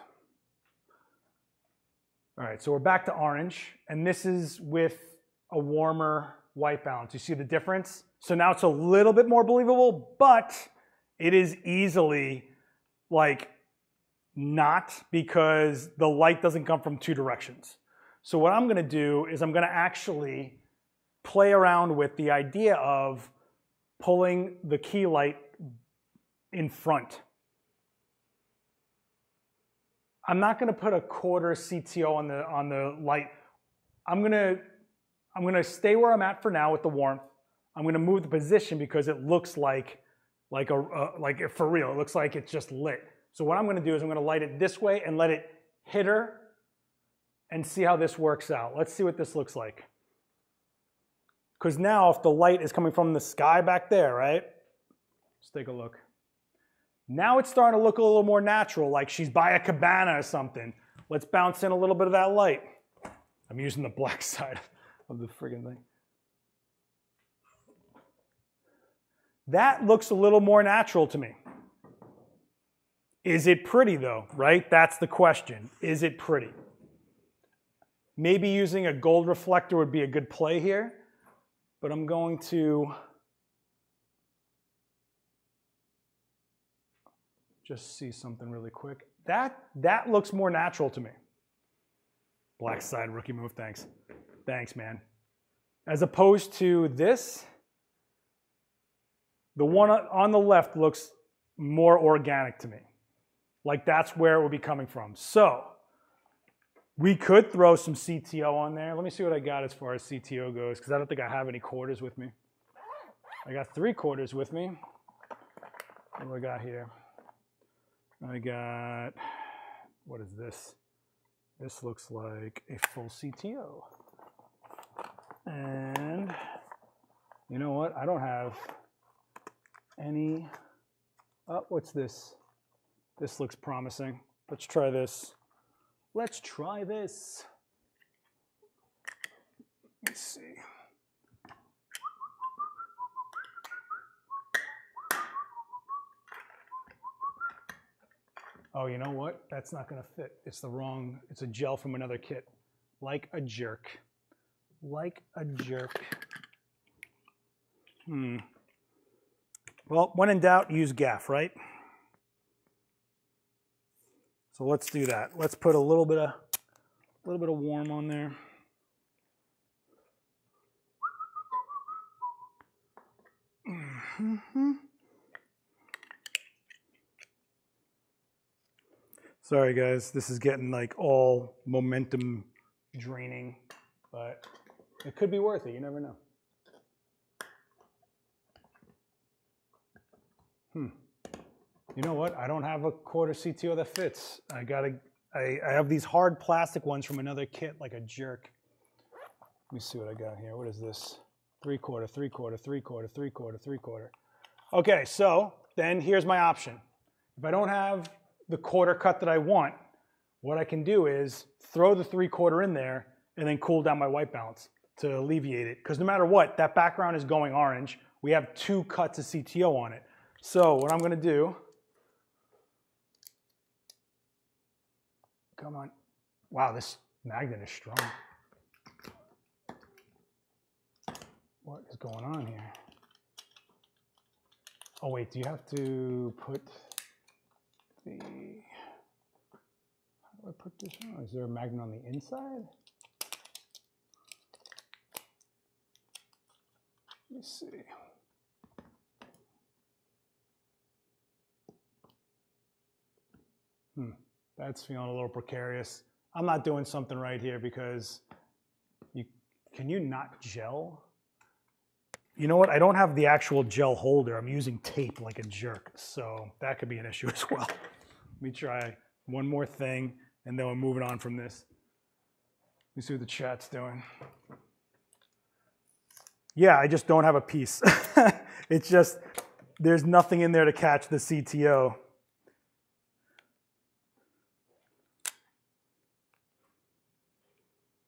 All right, so we're back to orange, and this is with a warmer white balance. You see the difference? So now it's a little bit more believable, but it is easily like not, because the light doesn't come from two directions. So what I'm gonna do is I'm gonna actually play around with the idea of pulling the key light in front. I'm not going to put a quarter CTO on the light. I'm gonna stay where I'm at for now with the warmth. I'm going to move the position because it looks like for real. It looks like it's just lit. So what I'm going to do is I'm going to light it this way and let it hit her and see how this works out. Let's see what this looks like. Because now if the light is coming from the sky back there, right? Let's take a look. Now it's starting to look a little more natural, like she's by a cabana or something. Let's bounce in a little bit of that light. I'm using the black side of the friggin' thing. That looks a little more natural to me. Is it pretty though, right? That's the question. Is it pretty? Maybe using a gold reflector would be a good play here, but I'm going to just see something really quick. That looks more natural to me. Black side rookie move, thanks. Thanks, man. As opposed to this, the one on the left looks more organic to me. Like that's where it would be coming from. So we could throw some CTO on there. Let me see what I got as far as CTO goes, because I don't think I have any quarters with me. I got 3 quarters with me. What do I got here? I got, what is this? This looks like a full CTO. And you know what? I don't have any, oh, what's this? This looks promising. Let's try this. Let's try this. Let's see. Oh, you know what? That's not going to fit. It's the wrong, it's a gel from another kit. Like a jerk. Like a jerk. Well, when in doubt, use gaff, right? So let's do that. Let's put a little bit of warm on there. Sorry guys, this is getting like all momentum draining, but it could be worth it, you never know. You know what? I don't have a quarter CTO that fits. I gotta I have these hard plastic ones from another kit, like a jerk. Let me see what I got here. What is this? 3/4, 3/4, 3/4, 3/4, 3/4. Okay, so then here's my option. If I don't have the quarter cut that I want, what I can do is throw the 3/4 in there and then cool down my white balance to alleviate it. Because no matter what, that background is going orange. We have 2 cuts of CTO on it. So what I'm going to do, come on. Wow, this magnet is strong. What is going on here? Oh wait, do you have to put the, how do I put this on? Is there a magnet on the inside? Let me see. That's feeling a little precarious. I'm not doing something right here because can you not gel? You know what? I don't have the actual gel holder. I'm using tape like a jerk. So that could be an issue as well. Let me try one more thing and then we're moving on from this. Let me see what the chat's doing. Yeah, I just don't have a piece. It's just, there's nothing in there to catch the CTO.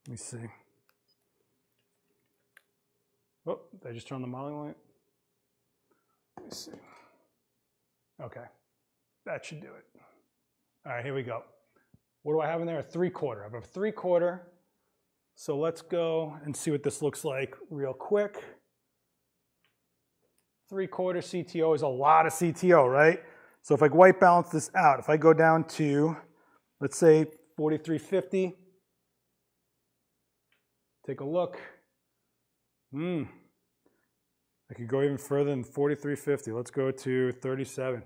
Let me see. Oh, did I just turn on the modeling light? Let me see. Okay, that should do it. All right, here we go. What do I have in there? A 3/4. I have a 3/4. So let's go and see what this looks like real quick. 3/4 CTO is a lot of CTO, right? So if I white balance this out, if I go down to, let's say 4350, take a look. I could go even further than 4350. Let's go to 37.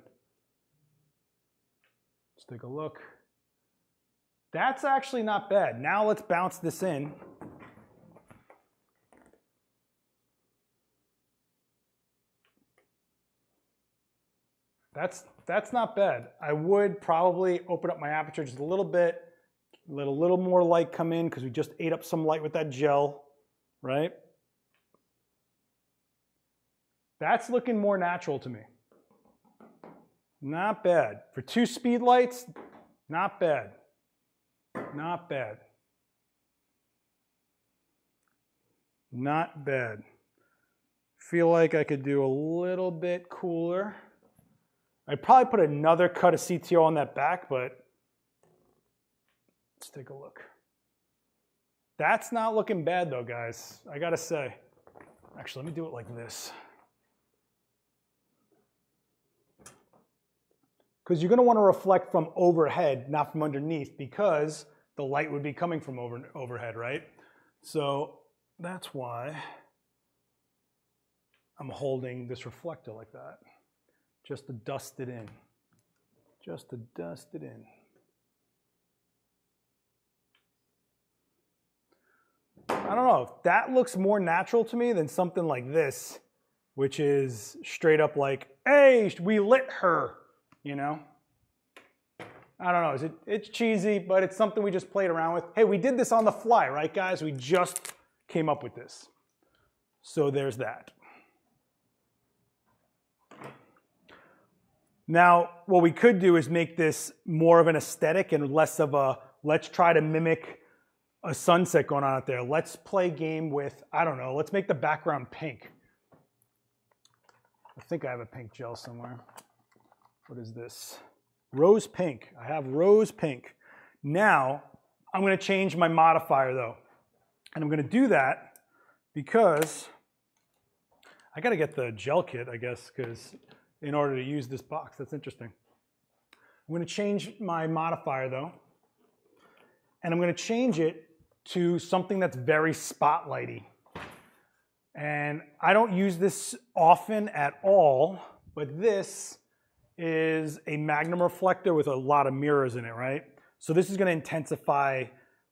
Let's take a look. That's actually not bad. Now let's bounce this in. That's not bad. I would probably open up my aperture just a little bit, let a little more light come in because we just ate up some light with that gel, right? That's looking more natural to me. Not bad. For 2 speed lights, not bad. Not bad. Not bad. Feel like I could do a little bit cooler. I'd probably put another cut of CTO on that back, but let's take a look. That's not looking bad though, guys. I gotta say. Actually, let me do it like this. Because you're going to want to reflect from overhead, not from underneath, because the light would be coming from overhead, right? So that's why I'm holding this reflector like that, just to dust it in. Just to dust it in. I don't know, that looks more natural to me than something like this, which is straight up like, hey, we lit her. You know, I don't know. It's cheesy, but it's something we just played around with. Hey, we did this on the fly, right, guys? We just came up with this. So there's that. Now, what we could do is make this more of an aesthetic and less of a, let's try to mimic a sunset going on out there. Let's play game with, I don't know, let's make the background pink. I think I have a pink gel somewhere. What is this? Rose pink. I have rose pink. Now, I'm going to change my modifier though. And I'm going to do that because I got to get the gel kit, I guess, because in order to use this box. That's interesting. I'm going to change my modifier though. And I'm going to change it to something that's very spotlighty. And I don't use this often at all, but this is a magnum reflector with a lot of mirrors in it, right? So this is going to intensify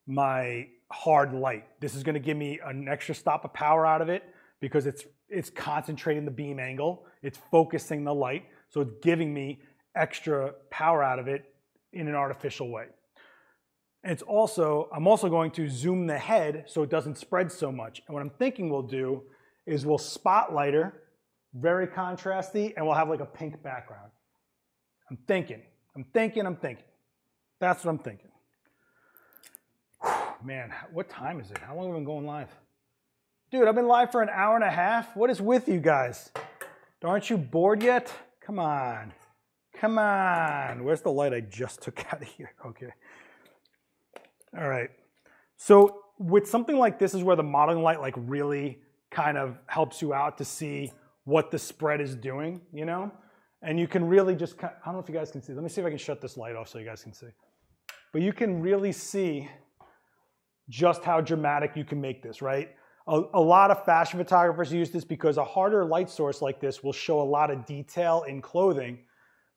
my hard light. This is going to give me an extra stop of power out of it because it's concentrating the beam angle. It's focusing the light. So it's giving me extra power out of it in an artificial way. And it's also, I'm also going to zoom the head so it doesn't spread so much. And what I'm thinking we'll do is we'll spotlight her, very contrasty, and we'll have like a pink background. I'm thinking. That's what I'm thinking. Man, what time is it? How long have we been going live? Dude, I've been live for an hour and a half. What is with you guys? Aren't you bored yet? Come on. Come on. Where's the light I just took out of here? Okay. All right. So with something like this is where the modeling light like really kind of helps you out to see what the spread is doing, you know? And you can really just, I don't know if you guys can see. Let me see if I can shut this light off so you guys can see. But you can really see just how dramatic you can make this, right? A lot of fashion photographers use this because a harder light source like this will show a lot of detail in clothing.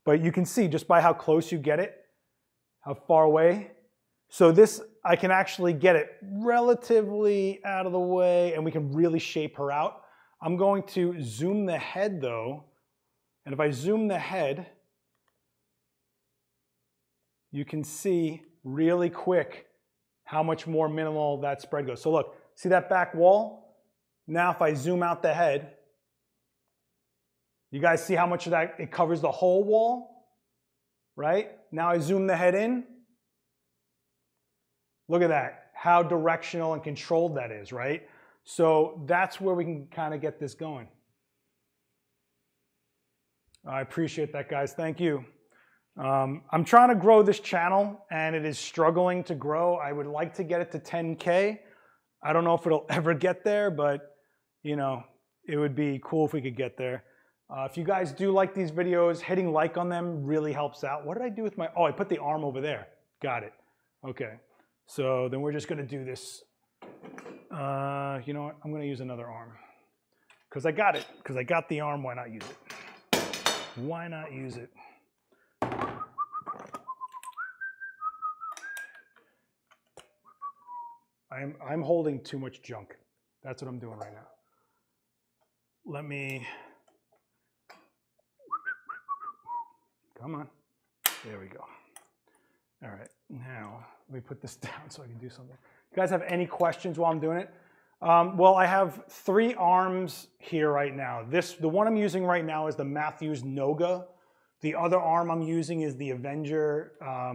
But you can see just by how close you get it, how far away. So this, I can actually get it relatively out of the way and we can really shape her out. I'm going to zoom the head though. And if I zoom the head, you can see really quick how much more minimal that spread goes. So look, see that back wall? Now if I zoom out the head, you guys see how much of that, it covers the whole wall, right? Now I zoom the head in. Look at that, how directional and controlled that is, right? So that's where we can kind of get this going. I appreciate that, guys. Thank you. I'm trying to grow this channel and it is struggling to grow. I would like to get it to 10K. I don't know if it'll ever get there, but you know, it would be cool if we could get there. If you guys do like these videos, hitting like on them really helps out. What did I do with my, oh, I put the arm over there. Got it. Okay. So then we're just going to do this. You know what? I'm going to use another arm because I got it. Because I got the arm. Why not use it? Why not use it? I'm holding too much junk. That's what I'm doing right now. Let me, come on. There we go. All right, now let me put this down so I can do something. You guys have any questions while I'm doing it? Well, I have 3 arms here right now. The one I'm using right now is the Matthews Noga. The other arm I'm using is the Avenger. I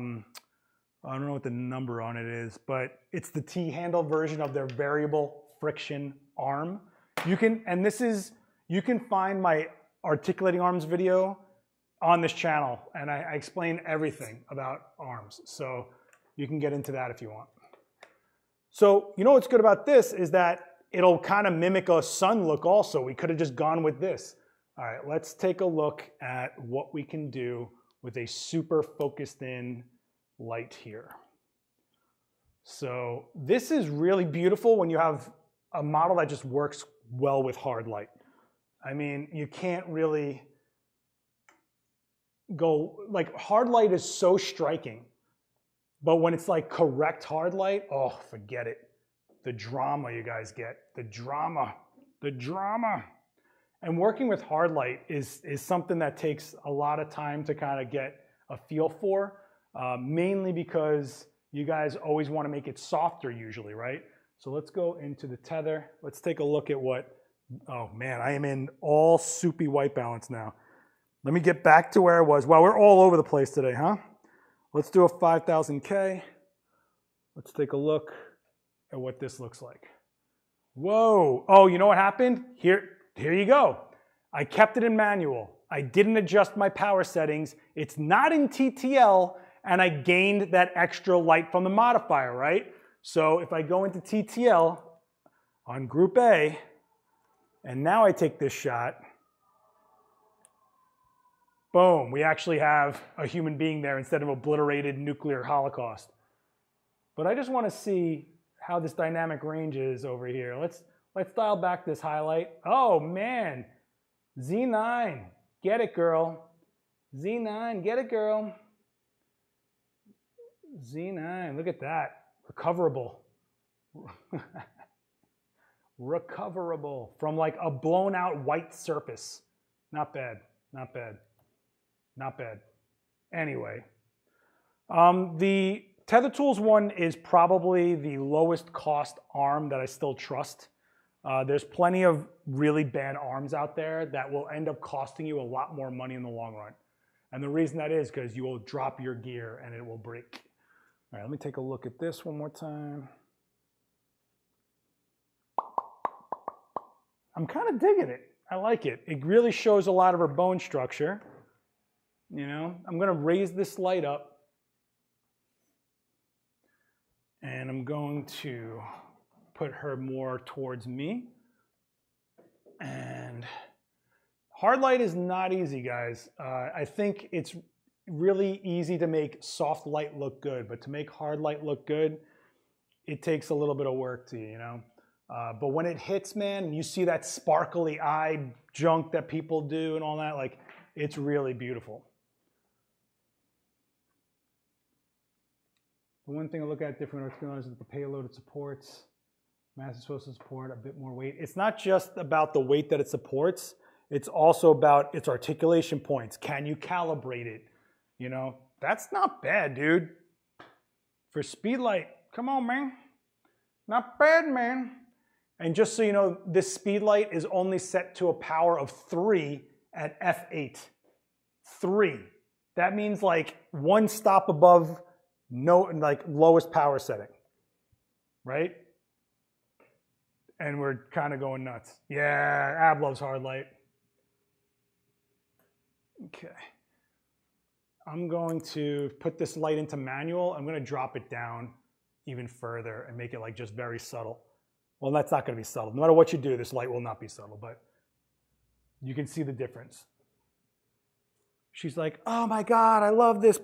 don't know what the number on it is, but it's the T-handle version of their variable friction arm. You can find my articulating arms video on this channel, and I explain everything about arms. So you can get into that if you want. So you know what's good about this is that it'll kind of mimic a sun look also. We could have just gone with this. All right, let's take a look at what we can do with a super focused in light here. So this is really beautiful when you have a model that just works well with hard light. I mean, you can't really go, like hard light is so striking, but when it's like correct hard light, oh, forget it. The drama you guys get, the drama. And working with hard light is something that takes a lot of time to kind of get a feel for, mainly because you guys always want to make it softer usually, right? So let's go into the tether. Let's take a look at what, oh man, I am in all soupy white balance now. Let me get back to where I was. Wow, we're all over the place today, huh? Let's do a 5000K. Let's take a look at what this looks like. Whoa, oh, you know what happened? Here you go. I kept it in manual. I didn't adjust my power settings. It's not in TTL, and I gained that extra light from the modifier, right? So if I go into TTL on Group A, and now I take this shot, boom, we actually have a human being there instead of obliterated nuclear holocaust. But I just want to see how this dynamic range is over here. Let's dial back this highlight. Oh man, Z9, get it girl. Z9, get it girl. Z9, look at that, recoverable. Recoverable from like a blown out white surface. Not bad, not bad. Not bad. Anyway, the Tether Tools one is probably the lowest cost arm that I still trust. There's plenty of really bad arms out there that will end up costing you a lot more money in the long run. And the reason that is because you will drop your gear and it will break. All right, let me take a look at this one more time. I'm kind of digging it. I like it. It really shows a lot of her bone structure. You know, I'm going to raise this light up. And I'm going to put her more towards me. And hard light is not easy, guys. I think it's really easy to make soft light look good, but to make hard light look good, it takes a little bit of work to you know. But when it hits, man, you see that sparkly eye junk that people do and all that, like, it's really beautiful. The one thing I look at different is the payload it supports. Mass is supposed to support a bit more weight. It's not just about the weight that it supports. It's also about its articulation points. Can you calibrate it? You know, that's not bad, dude. For Speedlight, come on, man. Not bad, man. And just so you know, this Speedlight is only set to a power of 3 at F8. 3. That means like one stop above like lowest power setting, right? And we're kind of going nuts. Yeah, Ab loves hard light. Okay. I'm going to put this light into manual. I'm going to drop it down even further and make it like just very subtle. Well, that's not going to be subtle. No matter what you do, this light will not be subtle, but you can see the difference. She's like, oh my God, I love this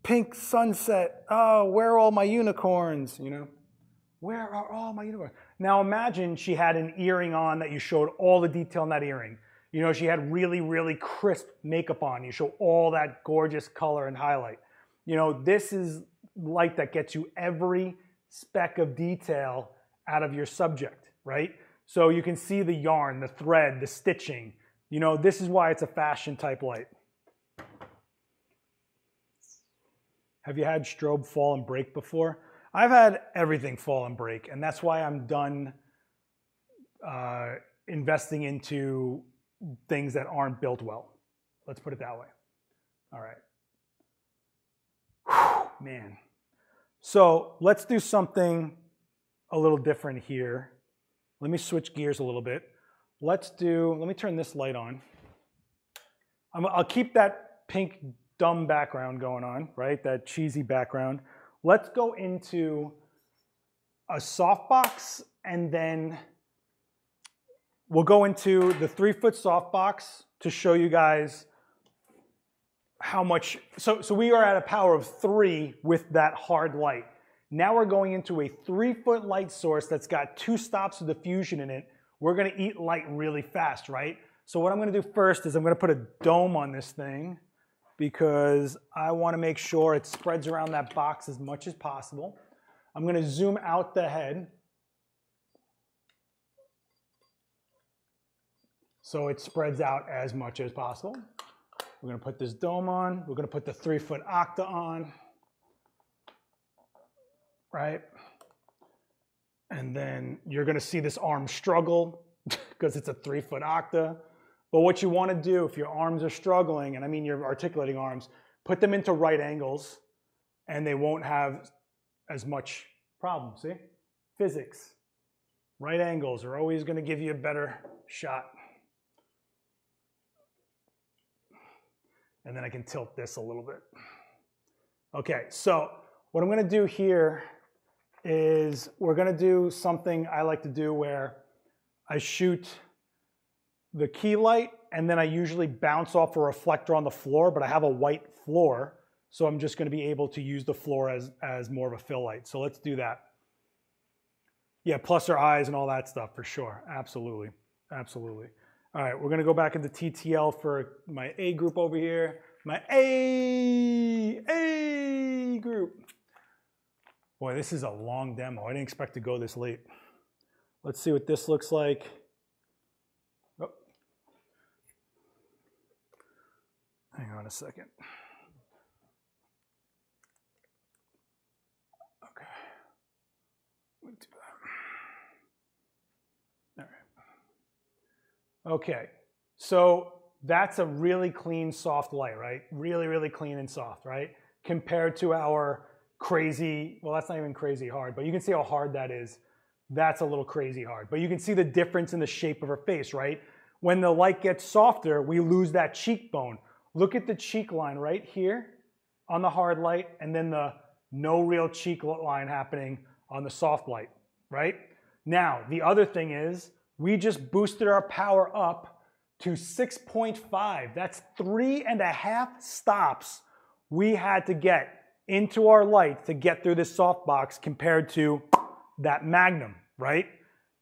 pink sunset. Oh, where are all my unicorns? You know, where are all my unicorns? Now imagine she had an earring on that you showed all the detail in that earring. You know, she had really, really crisp makeup on. You show all that gorgeous color and highlight. You know, this is light that gets you every speck of detail out of your subject, right? So you can see the yarn, the thread, the stitching. You know, this is why it's a fashion type light. Have you had strobe fall and break before? I've had everything fall and break, and that's why I'm done investing into things that aren't built well. Let's put it that way. All right. Whew, man. So let's do something a little different here. Let me switch gears a little bit. Let me turn this light on. I'll keep that pink dumb background going on, right? That cheesy background. Let's go into a softbox, and then we'll go into the 3-foot softbox to show you guys how much. So we are at a power of 3 with that hard light. Now we're going into a 3-foot light source that's got 2 stops of diffusion in it. We're going to eat light really fast, right? So what I'm going to do first is I'm going to put a dome on this thing, because I want to make sure it spreads around that box as much as possible. I'm going to zoom out the head so it spreads out as much as possible. We're going to put this dome on. We're going to put the 3-foot octa on, right? And then you're going to see this arm struggle because it's a 3-foot octa. But what you want to do if your arms are struggling, and I mean your articulating arms, put them into right angles and they won't have as much problem. See? Physics. Right angles are always going to give you a better shot. And then I can tilt this a little bit. Okay, so what I'm going to do here is we're going to do something I like to do where I shoot the key light, and then I usually bounce off a reflector on the floor, but I have a white floor, so I'm just going to be able to use the floor as more of a fill light. So let's do that. Yeah, plus her eyes and all that stuff for sure. Absolutely. Absolutely. All right, we're going to go back into TTL for my A group over here. My A group. Boy, this is a long demo. I didn't expect to go this late. Let's see what this looks like. Oh. Hang on a second. Okay, so that's a really clean, soft light, right? Really, really clean and soft, right? Compared to our crazy, well, that's not even crazy hard, but you can see how hard that is. That's a little crazy hard. But you can see the difference in the shape of her face, right? When the light gets softer, we lose that cheekbone. Look at the cheek line right here on the hard light, and then the no real cheek line happening on the soft light, right? Now, the other thing is, we just boosted our power up to 6.5. That's 3.5 stops we had to get into our light to get through this softbox compared to that Magnum, right?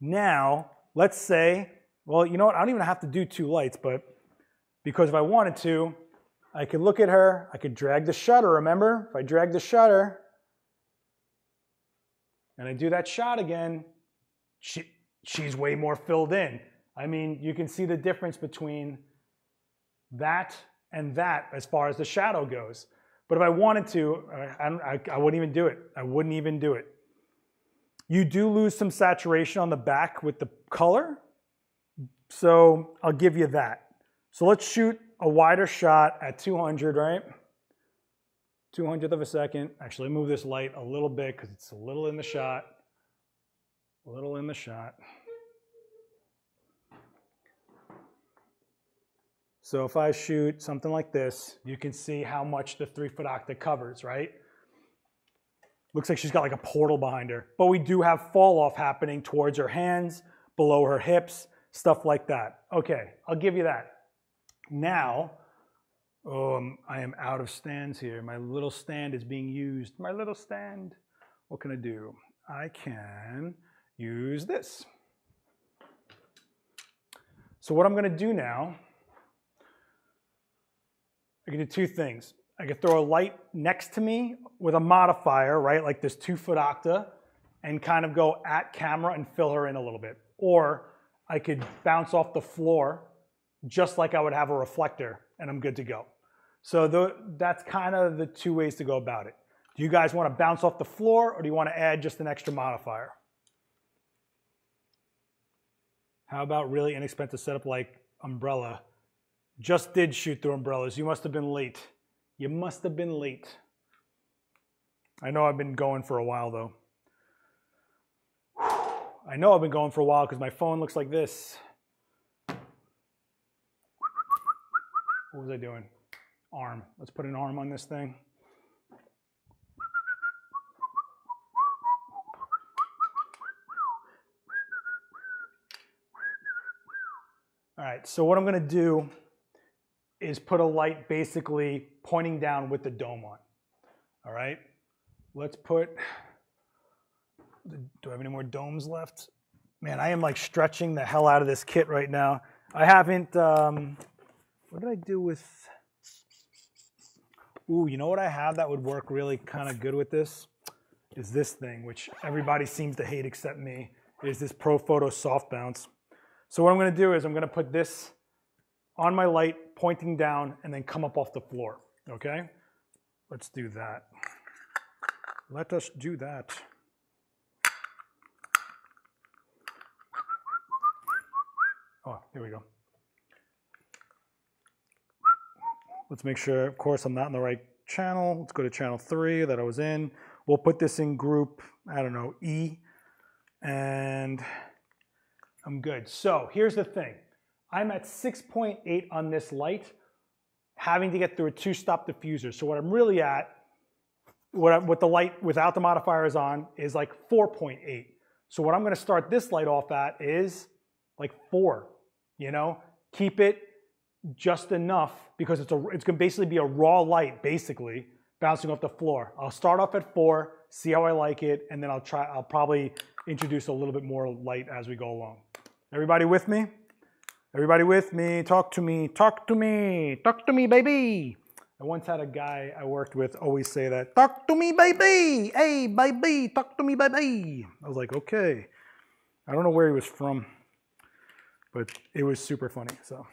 Now, let's say, well, you know what? I don't even have to do 2 lights, but because if I wanted to, I could look at her, I could drag the shutter, remember? If I drag the shutter and I do that shot again, she's way more filled in. I mean, you can see the difference between that and that as far as the shadow goes. But if I wanted to, I wouldn't even do it. I wouldn't even do it. You do lose some saturation on the back with the color, so I'll give you that. So let's shoot a wider shot at 200, right? 200th of a second. Actually, move this light a little bit because it's a little in the shot. A little in the shot. So if I shoot something like this, you can see how much the 3-foot octa covers, right? Looks like she's got like a portal behind her. But we do have fall off happening towards her hands, below her hips, stuff like that. Okay, I'll give you that. Now, I am out of stands here. My little stand is being used. My little stand. What can I do? I can use this. So what I'm going to do now, I can do 2 things. I could throw a light next to me with a modifier, right, like this 2-foot octa, and kind of go at camera and fill her in a little bit. Or I could bounce off the floor just like I would have a reflector, and I'm good to go. So that's kind of the 2 ways to go about it. Do you guys want to bounce off the floor, or do you want to add just an extra modifier? How about really inexpensive setup like umbrella? Just did shoot through umbrellas. You must have been late. You must have been late. I know I've been going for a while, though. I know I've been going for a while because my phone looks like this. What was I doing? Arm. Let's put an arm on this thing. All right, so what I'm going to do is put a light basically pointing down with the dome on. All right, let's put, do I have any more domes left? Man, I am like stretching the hell out of this kit right now. I haven't, what did I do with, ooh, you know what I have that would work really kind of good with this? Is this thing, which everybody seems to hate except me, is this ProPhoto Soft Bounce. So what I'm going to do is I'm going to put this on my light pointing down and then come up off the floor, okay? Let's do that. Let us do that. Oh, here we go. Let's make sure, of course, I'm not in the right channel. Let's go to channel 3 that I was in. We'll put this in group, I don't know, E, and I'm good. So here's the thing. I'm at 6.8 on this light, having to get through a 2-stop diffuser. So what I'm really at, what the light without the modifiers on is like 4.8. So what I'm going to start this light off at is like 4, you know? Keep it just enough because it's going to basically be a raw light, basically, bouncing off the floor. I'll start off at 4, see how I like it, and then I'll probably introduce a little bit more light as we go along. Everybody with me? Everybody with me? Talk to me, talk to me, talk to me, baby. I once had a guy I worked with always say that, talk to me, baby. Hey, baby, talk to me, baby. I was like, okay. I don't know where he was from, but it was super funny, so.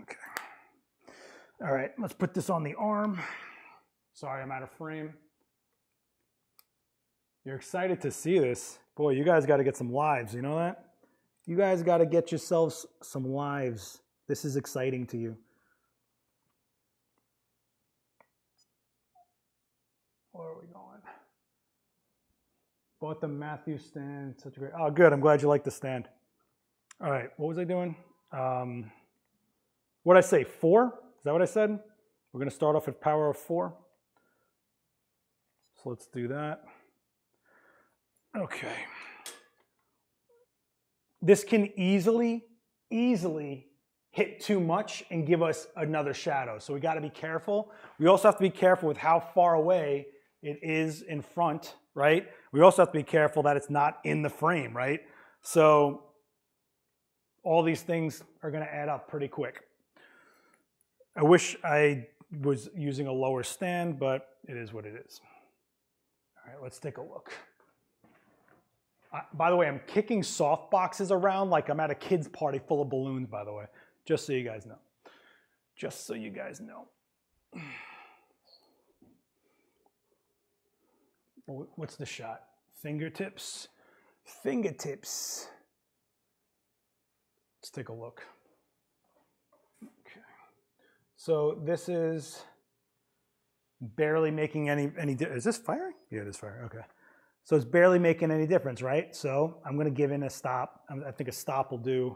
Okay. All right, let's put this on the arm. Sorry, I'm out of frame. You're excited to see this. Boy, you guys got to get some lives, you know that? You guys got to get yourselves some lives. This is exciting to you. Where are we going? Bought the Matthew stand. Such a great. Oh, good. I'm glad you like the stand. All right. What was I doing? What did I say? 4? Is that what I said? We're going to start off with power of 4. So let's do that. Okay. This can easily hit too much and give us another shadow. So we got to be careful. We also have to be careful with how far away it is in front, right? We also have to be careful that it's not in the frame, right? So all these things are going to add up pretty quick. I wish I was using a lower stand, but it is what it is. All right, let's take a look. By the way, I'm kicking soft boxes around like I'm at a kid's party full of balloons, by the way, just so you guys know. Just so you guys know. What's the shot? Fingertips? Fingertips. Let's take a look. Okay. So this is barely making any is this firing? Yeah, it is firing. Okay. So it's barely making any difference, right? So I'm going to give in a stop. I think a stop will do.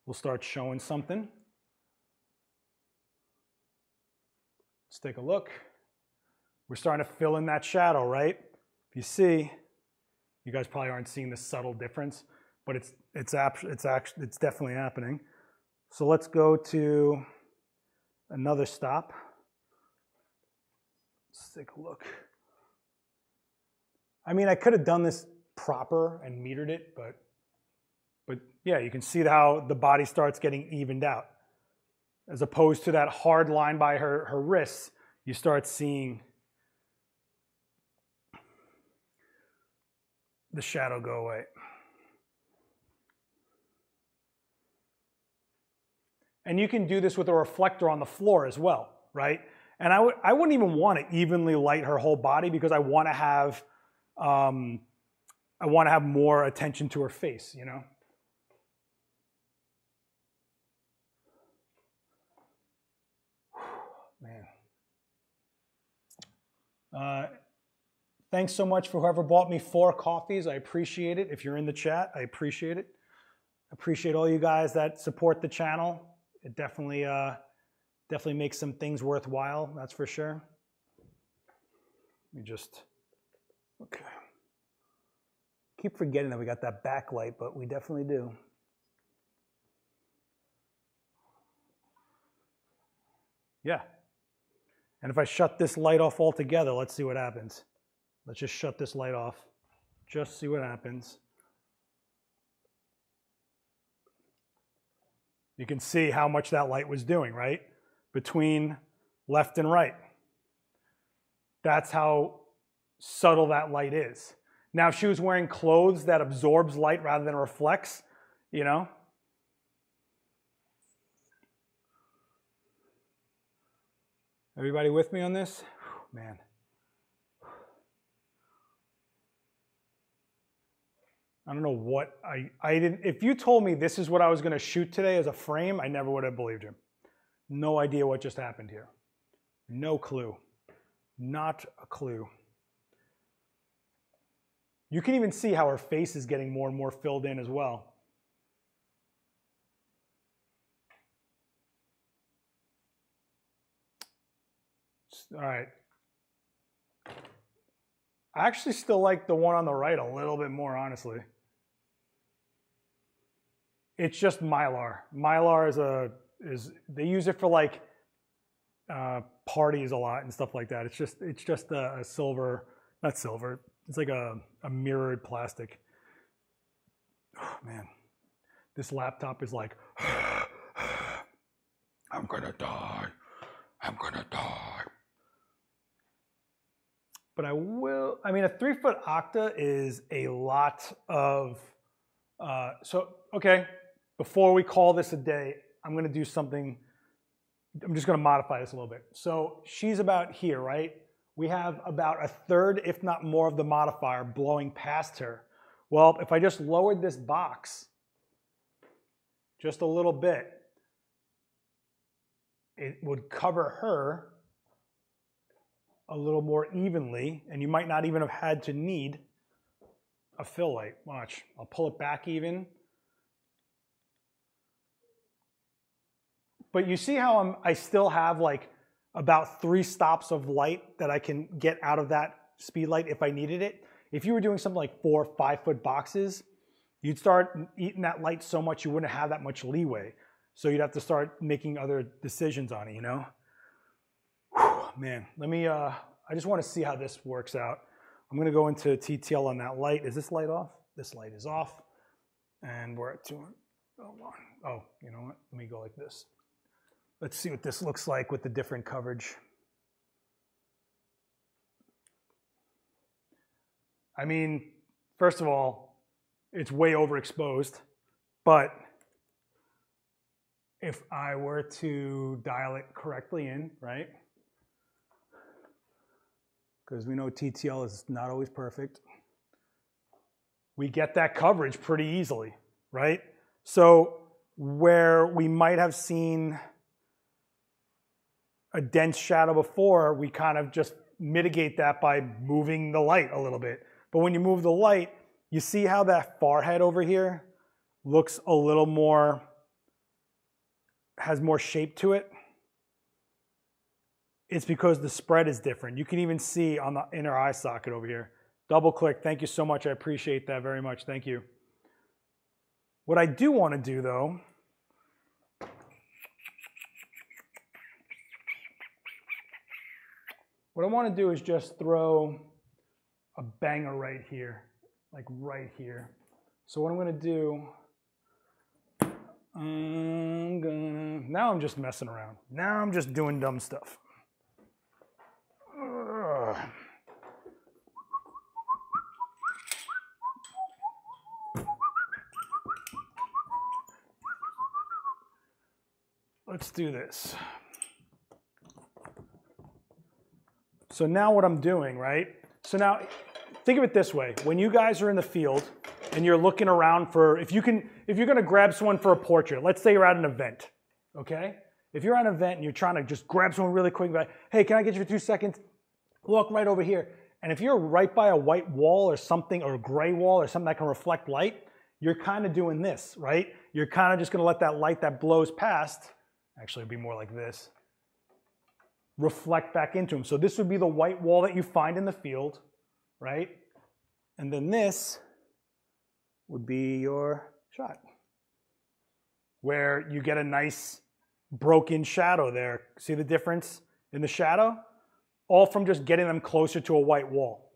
We'll start showing something. Let's take a look. We're starting to fill in that shadow, right? If you see, you guys probably aren't seeing the subtle difference, but it's definitely happening. So let's go to another stop. Let's take a look. I mean, I could have done this proper and metered it, but yeah, you can see how the body starts getting evened out. As opposed to that hard line by her wrists, you start seeing the shadow go away. And you can do this with a reflector on the floor as well, right? And I wouldn't even want to evenly light her whole body because I want to have more attention to her face, you know? Man. Thanks so much for whoever bought me 4 coffees. I appreciate it. If you're in the chat, I appreciate it. I appreciate all you guys that support the channel. It definitely makes some things worthwhile, that's for sure. Let me just, okay. Keep forgetting that we got that backlight, but we definitely do. Yeah. And if I shut this light off altogether, let's see what happens. Let's just shut this light off. Just see what happens. You can see how much that light was doing, right? Between left and right. That's how subtle that light is. Now, if she was wearing clothes that absorbs light rather than reflects, you know. Everybody with me on this? Man. I don't know what I didn't. If you told me this is what I was going to shoot today as a frame, I never would have believed you. No idea what just happened here. No clue. Not a clue. You can even see how her face is getting more and more filled in as well. All right. I actually still like the one on the right a little bit more, honestly. It's just Mylar. Mylar they use it for like parties a lot and stuff like that. It's just a silver, not silver. It's like a mirrored plastic. Oh, man, this laptop is like, I'm gonna die. I'm gonna die. But I mean, a 3-foot octa is a lot of, okay, before we call this a day, I'm gonna do something, I'm just gonna modify this a little bit. So she's about here, right? we have about a third, if not more, of the modifier blowing past her. Well, if I just lowered this box just a little bit, it would cover her a little more evenly, and you might not even have had to need a fill light. Watch, I'll pull it back even. But you see how I still have like about 3 stops of light that I can get out of that Speedlight if I needed it. If you were doing something like 4 or 5 foot boxes, you'd start eating that light so much you wouldn't have that much leeway. So you'd have to start making other decisions on it, you know? Whew, man, let me, I just want to see how this works out. I'm going to go into TTL on that light. Is this light off? This light is off. And we're at 200. Oh, you know what? Let me go like this. Let's see what this looks like with the different coverage. I mean, first of all, it's way overexposed, but if I were to dial it correctly in, right? Because we know TTL is not always perfect. We get that coverage pretty easily, right? So where we might have seen a dense shadow before, we kind of just mitigate that by moving the light a little bit. But when you move the light, you see how that forehead over here looks a little more, has more shape to it? It's because the spread is different. You can even see on the inner eye socket over here. Double click, thank you so much, I appreciate that very much, thank you. What I do want to do though, what I want to do is just throw a banger right here, like right here. So what I'm going to do, now I'm just messing around. Now I'm just doing dumb stuff. Let's do this. So now what I'm doing, right? So now think of it this way. When you guys are in the field and you're looking around for, if you're gonna grab someone for a portrait, let's say you're at an event, okay? If you're at an event and you're trying to just grab someone really quick, like, hey, can I get you for 2 seconds? Walk right over here. And if you're right by a white wall or something, or a gray wall or something that can reflect light, you're kind of doing this, right? You're kind of just gonna let that light that blows past, actually it'd be more like this, reflect back into them. So this would be the white wall that you find in the field, right? And then this would be your shot, where you get a nice broken shadow there. See the difference in the shadow? All from just getting them closer to a white wall.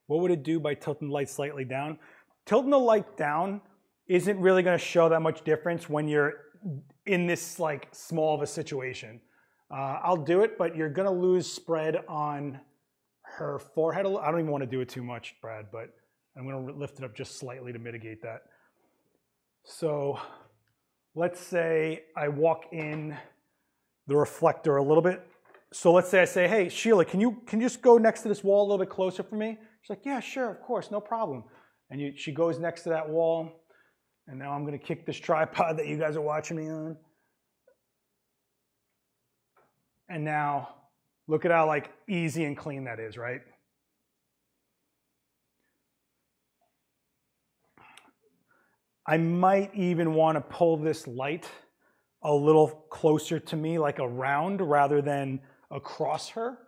What would it do by tilting the light slightly down? Tilting the light down isn't really going to show that much difference when you're in this like small of a situation. I'll do it, but you're going to lose spread on her forehead. I don't even want to do it too much, Brad, but I'm going to lift it up just slightly to mitigate that. So let's say I walk in the reflector a little bit. So let's say I say, hey, Sheila, can you just go next to this wall a little bit closer for me? She's like, yeah, sure, of course, no problem. And she goes next to that wall. And now I'm going to kick this tripod that you guys are watching me on. And now look at how like easy and clean that is, right? I might even want to pull this light a little closer to me, like around rather than across her.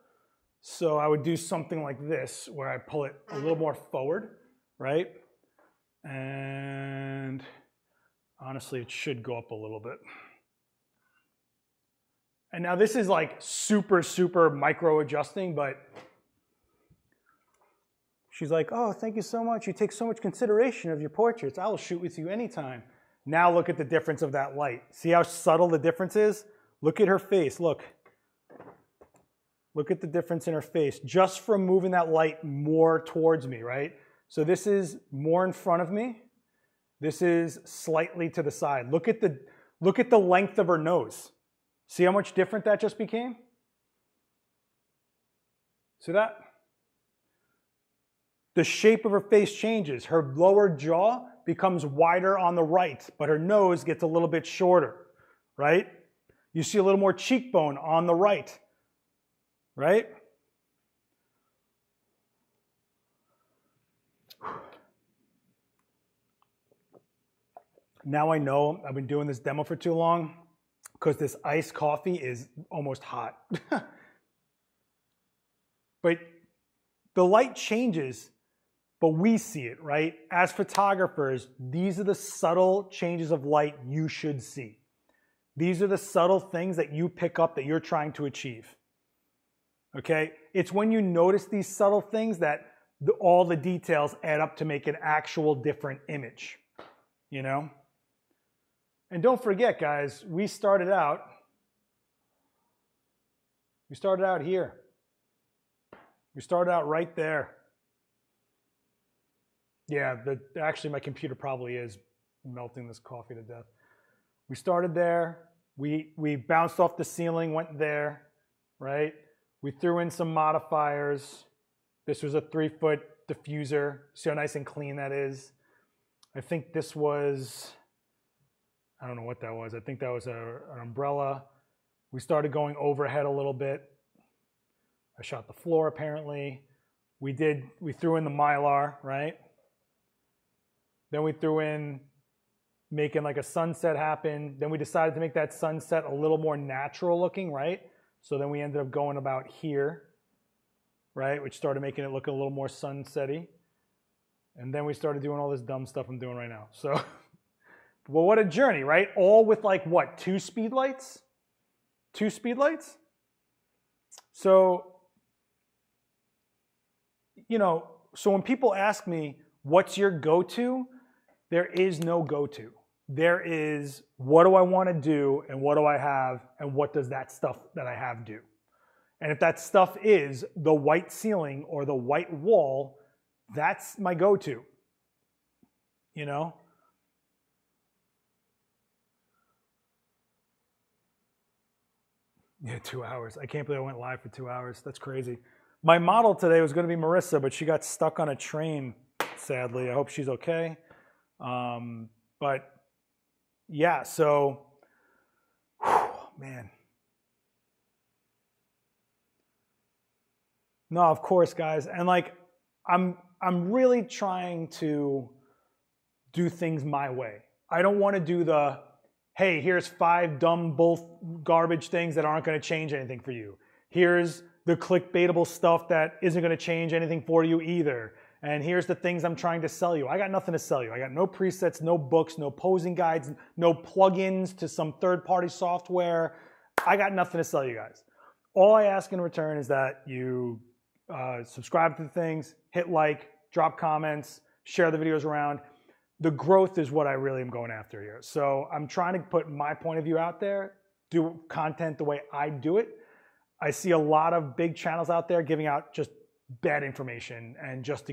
So I would do something like this, where I pull it a little more forward, right? And honestly, it should go up a little bit. And now this is like super, super micro adjusting, but she's like, oh, thank you so much. You take so much consideration of your portraits. I will shoot with you anytime. Now look at the difference of that light. See how subtle the difference is? Look at her face, look. Look at the difference in her face, just from moving that light more towards me, right? So this is more in front of me. This is slightly to the side. Look at the length of her nose. See how much different that just became? See that? The shape of her face changes. Her lower jaw becomes wider on the right, but her nose gets a little bit shorter, right? You see a little more cheekbone on the right, right? Now I know I've been doing this demo for too long because this iced coffee is almost hot. But the light changes, but we see it, right? As photographers, these are the subtle changes of light you should see. These are the subtle things that you pick up that you're trying to achieve. Okay? It's when you notice these subtle things that all the details add up to make an actual different image, you know? And don't forget, guys, we started out here. We started out right there. Yeah, actually my computer probably is melting this coffee to death. We started there. We bounced off the ceiling, went there, right? We threw in some modifiers. This was a 3-foot diffuser. See how nice and clean that is? I think this was, I don't know what that was. I think that was an umbrella. We started going overhead a little bit. I shot the floor apparently. We threw in the Mylar, right? Then we threw in making like a sunset happen. Then we decided to make that sunset a little more natural looking, right? So then we ended up going about here, right? Which started making it look a little more sunsetty. And then we started doing all this dumb stuff I'm doing right now. So, well, what a journey, right? All with like what, 2 speedlights? 2 speedlights? So, you know, so when people ask me, what's your go-to? There is no go-to. There is, what do I want to do and what do I have and what does that stuff that I have do? And if that stuff is the white ceiling or the white wall, that's my go-to, you know? Yeah, 2 hours. I can't believe I went live for 2 hours. That's crazy. My model today was going to be Marissa, but she got stuck on a train, sadly. I hope she's okay. But yeah, so, man. No, of course, guys. And like, I'm really trying to do things my way. I don't want to do the, hey, here's 5 dumb garbage things that aren't going to change anything for you. Here's the clickbaitable stuff that isn't going to change anything for you either. And here's the things I'm trying to sell you. I got nothing to sell you. I got no presets, no books, no posing guides, no plugins to some third-party software. I got nothing to sell you guys. All I ask in return is that you subscribe to the things, hit like, drop comments, share the videos around. The growth is what I really am going after here. So I'm trying to put my point of view out there, do content the way I do it. I see a lot of big channels out there giving out just bad information and just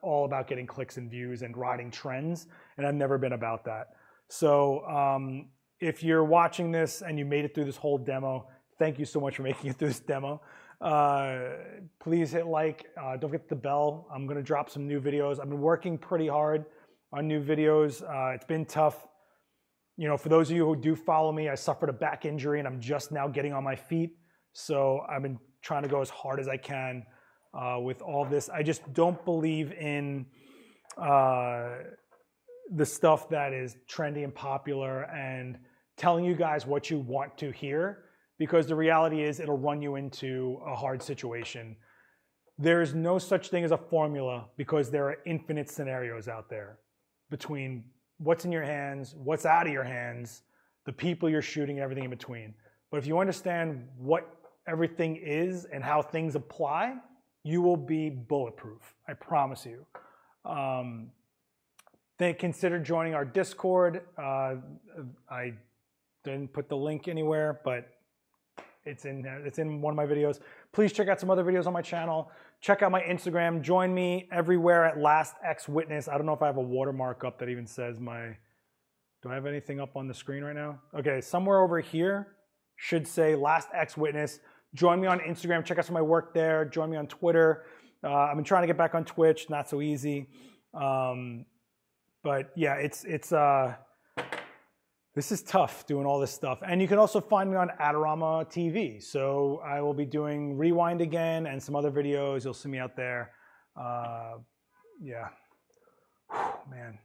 all about getting clicks and views and riding trends, and I've never been about that. So if you're watching this and you made it through this whole demo, thank you so much for making it through this demo. Please hit like, don't forget the bell. I'm gonna drop some new videos. I've been working pretty hard on new videos. It's been tough. You know, for those of you who do follow me, I suffered a back injury and I'm just now getting on my feet. So I've been trying to go as hard as I can with all this. I just don't believe in the stuff that is trendy and popular and telling you guys what you want to hear, because the reality is it'll run you into a hard situation. There's no such thing as a formula because there are infinite scenarios out there between what's in your hands, what's out of your hands, the people you're shooting, everything in between. But if you understand what everything is and how things apply, you will be bulletproof. I promise you. Consider joining our Discord. I didn't put the link anywhere, but it's in there. It's in one of my videos. Please check out some other videos on my channel. Check out my Instagram. Join me everywhere at Last X Witness. I don't know if I have a watermark up that even says my. Do I have anything up on the screen right now? Okay, somewhere over here should say Last X Witness. Join me on Instagram. Check out some of my work there. Join me on Twitter. I've been trying to get back on Twitch. Not so easy. But yeah, this is tough doing all this stuff. And you can also find me on Adorama TV. So I will be doing Rewind again and some other videos. You'll see me out there. Yeah. Whew, man.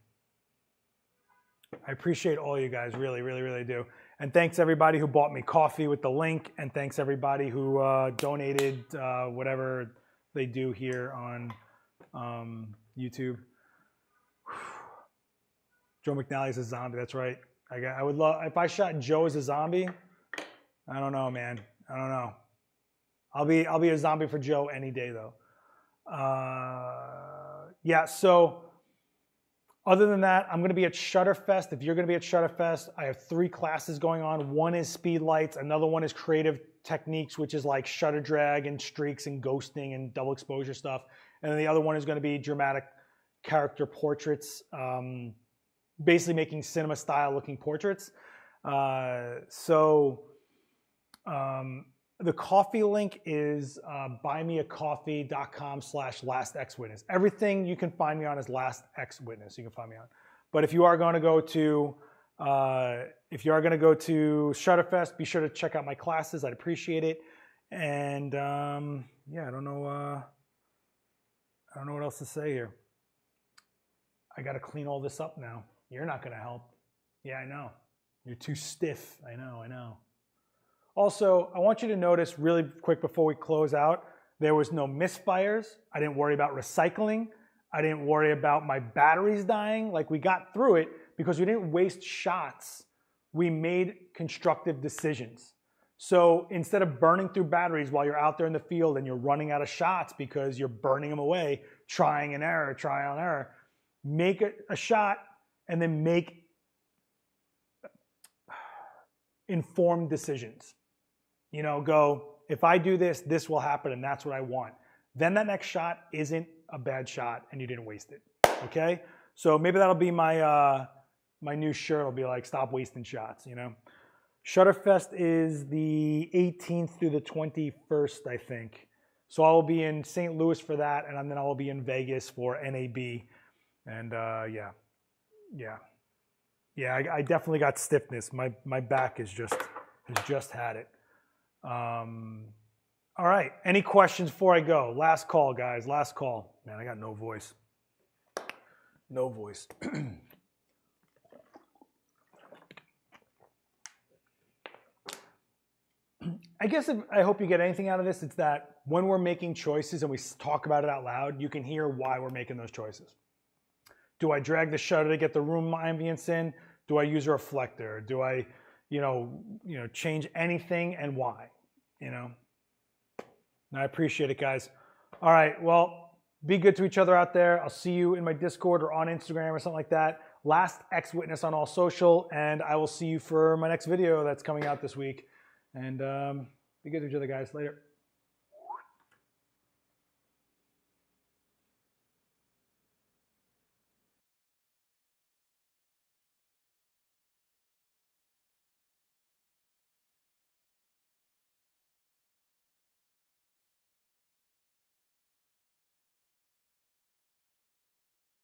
I appreciate all you guys. Really, really, really do. And thanks everybody who bought me coffee with the link. And thanks everybody who donated whatever they do here on YouTube. Joe McNally is a zombie. That's right. I would love if I shot Joe as a zombie. I don't know, man. I don't know. I'll be a zombie for Joe any day though. Yeah. So other than that, I'm going to be at Shutterfest. If you're going to be at Shutterfest, I have 3 classes going on. One is Speedlights. Another one is Creative Techniques, which is like shutter drag and streaks and ghosting and double exposure stuff. And then the other one is going to be dramatic character portraits. Basically making cinema style looking portraits. The coffee link is buymeacoffee.com/lastxwitness. Everything you can find me on is lastxwitness. You can find me on. But if you are going to go to Shutterfest, be sure to check out my classes. I'd appreciate it. And yeah, I don't know what else to say here. I got to clean all this up now. You're not going to help. Yeah, I know. You're too stiff. I know. Also, I want you to notice really quick before we close out, there was no misfires. I didn't worry about recycling. I didn't worry about my batteries dying. Like, we got through it because we didn't waste shots. We made constructive decisions. So instead of burning through batteries while you're out there in the field and you're running out of shots because you're burning them away, trial and error, make a shot and then make informed decisions. You know, go, if I do this, this will happen and that's what I want. Then that next shot isn't a bad shot and you didn't waste it, okay? So maybe that'll be my my new shirt. It'll be like, stop wasting shots, you know? Shutterfest is the 18th through the 21st, I think. So I will be in St. Louis for that, and then I will be in Vegas for NAB. And yeah, I definitely got stiffness. My back has just had it. All right, any questions before I go? Last call, guys, last call. Man, I got no voice. No voice. I guess I hope you get anything out of this, it's that when we're making choices and we talk about it out loud, you can hear why we're making those choices. Do I drag the shutter to get the room ambience in? Do I use a reflector? Do I, change anything and why? And I appreciate it, guys. All right, well, be good to each other out there. I'll see you in my Discord or on Instagram or something like that. Last X Witness on all social, and I will see you for my next video that's coming out this week. And be good to each other, guys. Later.